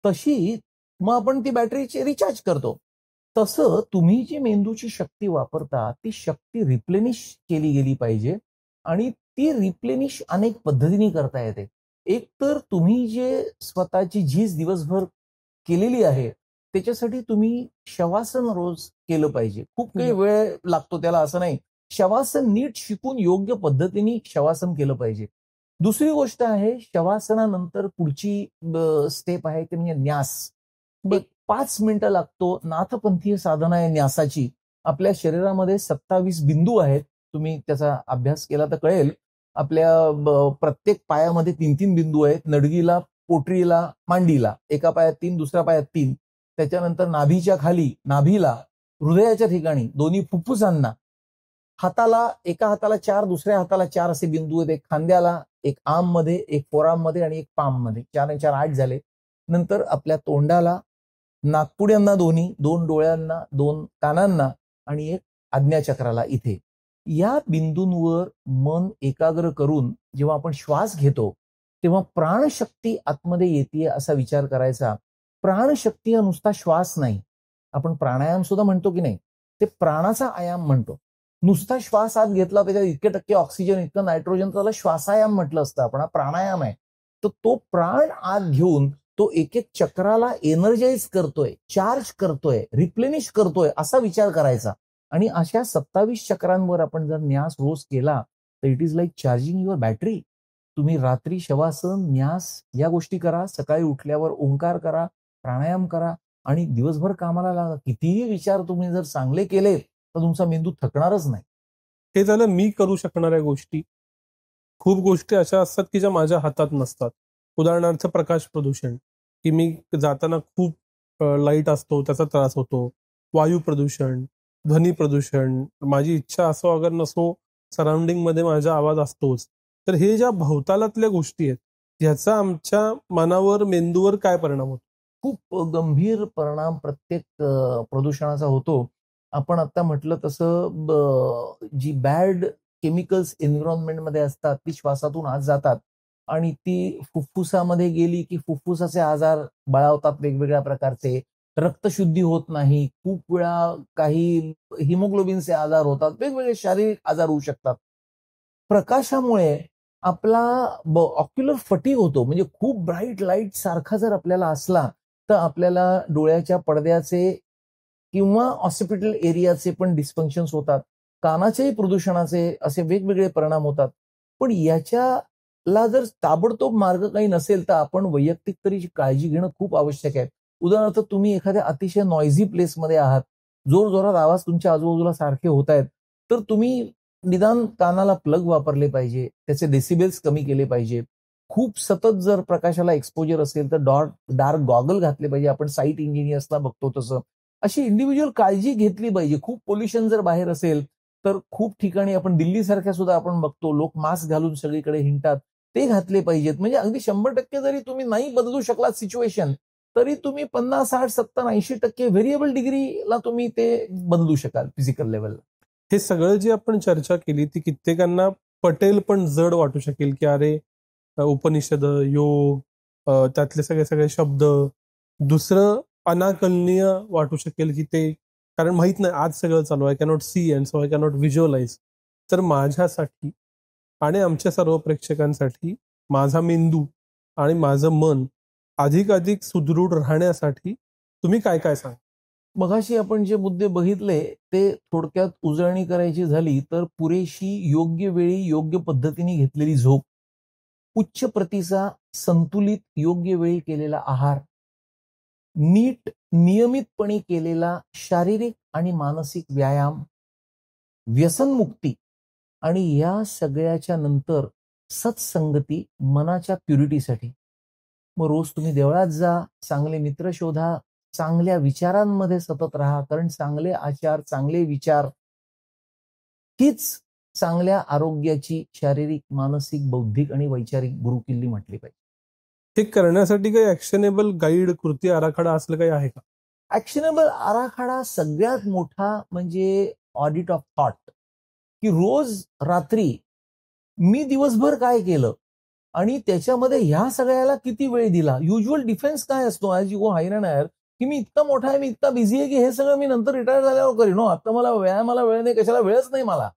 तशी मग आपण ती बॅटरीची रिचार्ज करतो. तसं तुम्ही जी मेंदूची शक्ती वापरता ती शक्ती रिप्लेनिश केली गेली पाहिजे आणि ती रिप्लेनिश अनेक पद्धतीने करता येते. एक तर तुम्ही जे स्वतःची झीज दिवसभर केलेली आहे त्याच्यासाठी तुम्ही शवासन रोज केलं पाहिजे. खूप काही वेळ लागतो त्याला असं नाही. शवासन नीट शिकून योग्य पद्धतीने शवासन केलं पाहिजे. दुसरी गोष्ट आहे शवासनानंतर पुढची स्टेप आहे ते म्हणजे न्यास. एक 5 मिनिटं लागतो. नाथपंथीय साधना आहे न्यासाची. आपल्या शरीरामध्ये 27 बिंदू आहेत. तुम्ही त्याचा अभ्यास केला तर कळेल. आपल्या प्रत्येक पायामध्ये 3-3 बिंदू आहेत. नडगीला, पोटरीला, मांडीला. एका पायात 3, दुसऱ्या पायात 3. त्याच्यानंतर नाभीच्या खाली, नाभीला, हृदयाच्या ठिकाणी, दोन्ही फुफ्फुसांना, हाताला, एका हाताला 4, दुसऱ्या हाताला 4 असे बिंदू आहेत. एक खांद्याला, एक आर्म मध्ये, एक फोरआर्म मध्ये आणि एक पाम मध्ये. 4 आणि 4 8 झाले. नंतर आपल्या तोंडाला, नाकपुड्यांना दोन्ही, 2 डोळ्यांना, 2 कानांना आणि एक आज्ञाचक्राला इथे. या बिंदूंवर मन एकाग्र करून जेव्हा आपण श्वास घेतो तेव्हा प्राणशक्ती आतमध्ये येते असा विचार करायचा. प्राणशक्ती हा नुसता श्वास नाही. आपण प्राणायाम सुद्धा म्हणतो की नाही, ते प्राणाचा आयाम म्हणतो. नुसता श्वास आत घेतला त्याच्यात इतके टक्के ऑक्सिजन, इतकं नायट्रोजन, त्याला श्वासायाम म्हटलं असतं. आपण हा प्राणायाम आहे. तर तो प्राण आत घेऊन तो एक एक चक्राला एनर्जाइज करतोय, चार्ज करतोय, रिप्लेनिश करतोय असा विचार करायचा. आणि अशा 27 चक्रांवर आपण जर न्यास रोज केला तर it is like charging your battery. तुम्ही रात्री शवासन, न्यास या गोष्टी करा, सकाळी उठल्यावर ओंकार करा, प्राणायाम करा. आणि दिवसभर कामाला लागा. कितीही विचार तुम्ही जर चांगले केले तर तुमचा मेंदू थकणारच नाही. हे झालं मी करू शकणाऱ्या गोष्टी. खूप गोष्टी अशा असतात की ज्या माझ्या हातात नसतात. उदाहरणार्थ प्रकाश प्रदूषण, की मी जाताना खूप लाईट असतो त्याचा त्रास होतो. वायू प्रदूषण, ध्वनी प्रदूषण, माझी इच्छा असो अगर नसो सराउंडिंग मध्ये माझा आवाज असतोच. तर हे ज्या भोवतालातल्या गोष्टी आहेत ह्याचा आमच्या मनावर मेंदूवर काय परिणाम होतो? खूप गंभीर परिणाम प्रत्येक प्रदूषणाचा होतो. आपण आता म्हटलं तसं जी बॅड केमिकल्स एन्व्हायरमेंटमध्ये असतात ती श्वासातून आत जातात आणि ती फुफ्फुसामध्ये गेली की फुफ्फुसाचे आजार बळावतात वेगवेगळ्या प्रकारचे. रक्तशुद्धी होत नाही. खूप वेळा काही हिमोग्लोबिनचे आजार होतात. वेगवेगळे शारीरिक आजार होऊ शकतात. प्रकाशामुळे आपला ऑक्युलर फटीग होतो. म्हणजे खूप ब्राईट लाईट सारखा जर आपल्याला असला तर आपल्याला डोळ्याच्या पडद्याचे किंवा ऑसिपिटल एरियाचे पण डिस्फंक्शन्स होतात. कानाच्याही प्रदूषणाचे असे वेगवेगळे परिणाम होतात. पण याच्याला जर ताबडतोब मार्ग काही नसेल तर आपण वैयक्तिक तरी काळजी घेणं खूप आवश्यक आहे. उदाहरणार्थ तुम्ही एखाद्या अतिशय नॉइझी प्लेसमध्ये आहात, जोरजोरात आवाज तुमच्या आजूबाजूला सारखे होत आहेत, तर तुम्ही निदान कानाला प्लग वापरले पाहिजे, त्याचे डेसिबल्स कमी केले पाहिजे. खूप सतत जर प्रकाशाला एक्सपोजर असेल तर डार्क गॉगल घातले पाहिजे. आपण साईट इंजिनियर्सला बघतो तसं. अशी इंडिव्हिज्युअल काळजी घेतली पाहिजे. खूप पोल्युशन जर बाहेर असेल तर खूप ठिकाणी आपण दिल्लीसारख्या सुद्धा आपण बघतो लोक मास्क घालून सगळीकडे हिंडतात. ते घातले पाहिजेत. म्हणजे अगदी 100% जरी तुम्ही नाही बदलू शकलात सिच्युएशन तरी तुम्ही 50, 60, 70, 80% व्हेरिएबल डिग्रीला तुम्ही ते बदलू शकाल फिजिकल लेवलला. हे सगळं जी आपण चर्चा केली ती कित्येकांना पटेल पण जड वाटू शकेल की अरे उपनिषद, योग, त्यातले सगळे सगळे शब्द. दुसरं अनाकलनीय वाटू शकेल की ते, कारण माहित नाही आज सगळं चालू आहे, cannot see and so I cannot visualise. तर माझ्यासाठी आणि आमच्या सर्व प्रेक्षकांसाठी माझा मेंदू आणि माझं मन अधिकाधिक सुदृढ राहण्यासाठी तुम्ही काय काय सांगा? मगाशी आपण जे मुद्दे बघितले ते थोडक्यात उजळणी करायची झाली तर पुरेशी योग्य वेळी योग्य पद्धतीने घेतलेली झोप, उच्च प्रतीचा संतुलित योग्य वेळी केलेला आहार, नीट नियमितपणे केलेला शारीरिक आणि मानसिक व्यायाम, व्यसनमुक्ती आणि या सगळ्याच्या नंतर सत्संगती मनाच्या प्युरिटीसाठी. मग रोज तुम्ही देवळात जा, चांगले मित्र शोधा, चांगल्या विचारांमध्ये सतत राहा. कारण चांगले आचार, चांगले विचार हीच चांगल्या आरोग्याची शारीरिक, मानसिक, बौद्धिक आणि वैचारिक गुरुकिल्ली म्हटली पाहिजे. हे करण्यासाठी काही ऍक्शनेबल गाईड, कृती आराखडा असलं काही आहे का? ऍक्शनेबल आराखडा सगळ्यात मोठा म्हणजे ऑडिट ऑफ थॉट, की रोज रात्री मी दिवसभर काय केलं आणि त्याच्यामध्ये ह्या सगळ्याला किती वेळ दिला. युज्युअल डिफेन्स काय असतो as you go higher and higher, की मी इतका मोठा आहे, मी इतका बिझी आहे की हे सगळं मी नंतर रिटायर झाल्यावर करीन. आता मला व्यायामाला वेळ नाही, कशाला वेळच नाही मला.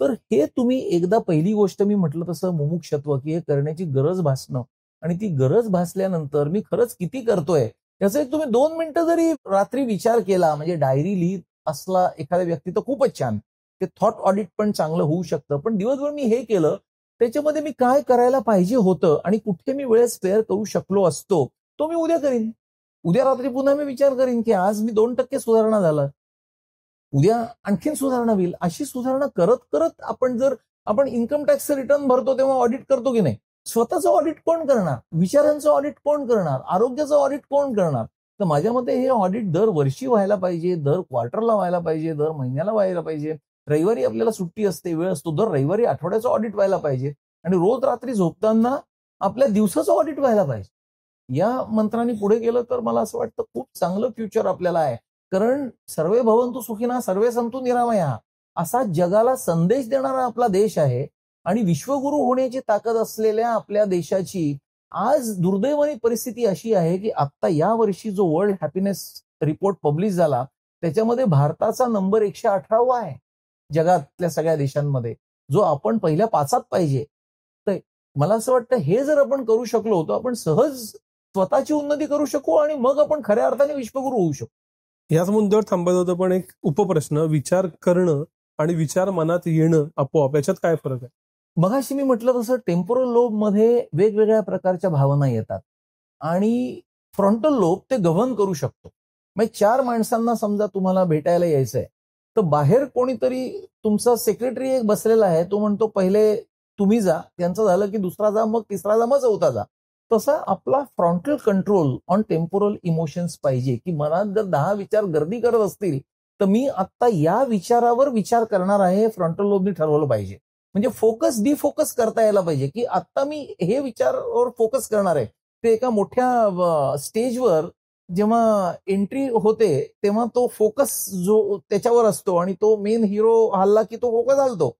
तर हे तुम्ही एकदा पहिली गोष्ट मी म्हटलं तसं मुमुक्षत्व, की हे करण्याची गरज भासणं आणि ती गरज भासल्यानंतर मी खरंच किती करतोय याचा एक तुम्ही 2 मिनिटं जरी रात्री विचार केला, म्हणजे डायरी लिहित असला एखादा व्यक्ती तर खूपच छान. ते थॉट ऑडिट पण चांगलं होऊ शकतं. पण दिवसभर मी हे केलं, त्याच्यामध्ये मी काय करायला पाहिजे होतं आणि कुठे मी वेळ स्पेअर करू शकलो असतो, तो मी उद्या करीन. उद्या रात्री पुन्हा मी विचार करीन की आज मी 2% सुधारणा झालं, उद्या आणखीन सुधारणा होईल. अशी सुधारणा करत करत आपण इन्कम टॅक्सचं रिटर्न भरतो तेव्हा ऑडिट करतो की नाही, स्वतःचं ऑडिट कोण करणार, विचारांचं ऑडिट कोण करणार, आरोग्याचं ऑडिट कोण करणार. तर माझ्या मते हे ऑडिट दर वर्षी व्हायला पाहिजे, दर क्वार्टरला व्हायला पाहिजे, दर महिन्याला व्हायला पाहिजे. रविवारी आपल्याला सुट्टी असते, वेळ असतो, दर रविवारी आठवड्याचं ऑडिट व्हायला पाहिजे आणि रोज रात्री झोपताना आपल्या दिवसाचं ऑडिट व्हायला पाहिजे. या मंत्राने पुढे गेलं तर मला असं वाटतं खूप चांगलं फ्युचर आपल्याला आहे. कारण सर्वे भवन्तु सुखिनः सर्वे सन्तु निरामयाः असा जगाला संदेश देणारा आपला देश आहे आणि विश्वगुरू होण्याची ताकद असलेल्या आपल्या देशाची आज दुर्दैवानी परिस्थिती अशी आहे की आता या वर्षी जो वर्ल्ड हॅपीनेस रिपोर्ट पब्लिश झाला त्याच्यामध्ये भारताचा नंबर 118 आहे जगातल्या सगळ्या देशांमध्ये, जो आपण पहिल्या 5 पाहिजे. तर मला असं वाटतं हे जर आपण करू शकलो तर आपण सहज स्वतःची उन्नती करू शकू आणि मग आपण खऱ्या अर्थाने विश्वगुरू होऊ शकू. याच मुद्द्यावर थांबायचं होतं, पण एक उपप्रश्न, विचार करणं आणि विचार मनात येणं आपोआप याच्यात काय फरक आहे? मगाशी मी म्हटलं तसं टेम्पोरल लोब मध्ये वेगवेगळ्या प्रकारच्या भावना येतात आणि फ्रंटल लोब ते गव्हर्न करू शकतो. मग 4 माणसांना समजा तुम्हाला भेटायला यायचंय, तर बाहेर कोणीतरी तुमचा सेक्रेटरी एक बसलेला आहे, तो म्हणतो पहिले तुम्ही जा, त्यांचं झालं की दुसरा जा, मग तिसरा जा, मग चौथा जा. तसा आपला frontal control on temporal emotions पाहिजे, की मनात जर 10 विचार गर्दी करत असतील, तर मी आता या विचारावर विचार करणार आहे, हे फ्रंटल लोबनी ठरवलं पाहिजे. म्हणजे फोकस डिफोकस करता यायला पाहिजे, की आता मी हे विचारावर फोकस करणार आहे. ते एका मोठ्या स्टेजवर जेव्हा एंट्री होते, तेव्हा तो फोकस जो त्याच्यावर असतो आणि तो मेन हिरो हल्ला की तो फोकस हलतो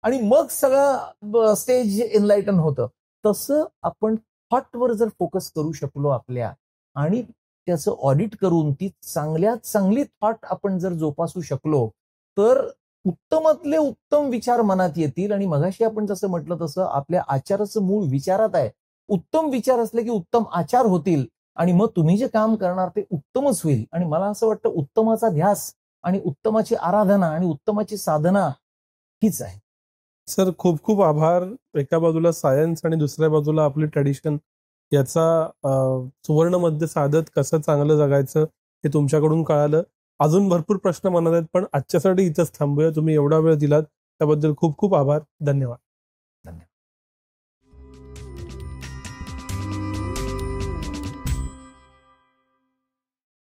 आणि मग सगळं स्टेज एनलाइटन होतं. तसं आपण थॉटवर जर फोकस करू शकलो आपल्या आणि त्याचं ऑडिट करून ती चांगल्यात चांगली थॉट आपण जर जोपासू शकलो, तर उत्तमातले उत्तम विचार मनात येतील आणि मगाशी आपण जसं म्हटलं तसं आपल्या आचाराचं मूळ विचारात आहे. उत्तम विचार असले की उत्तम आचार होतील आणि मग तुम्ही जे काम करणार ते उत्तमच होईल. आणि मला असं वाटतं उत्तमाचा ध्यास आणि उत्तमाची आराधना आणि उत्तमाची साधना हीच आहे. सर, खूप खूप आभार. एका बाजूला सायन्स आणि दुसऱ्या बाजूला आपली ट्रेडिशन, याचा सुवर्ण मध्य साधत कसं चांगलं जगायचं हे तुमच्याकडून कळालं. अजून भरपूर प्रश्न मनात आहेत, पण आजच्यासाठी इथंच थांबूया. तुम्ही एवढा वेळ दिलात त्याबद्दल खूप खूप आभार. धन्यवाद.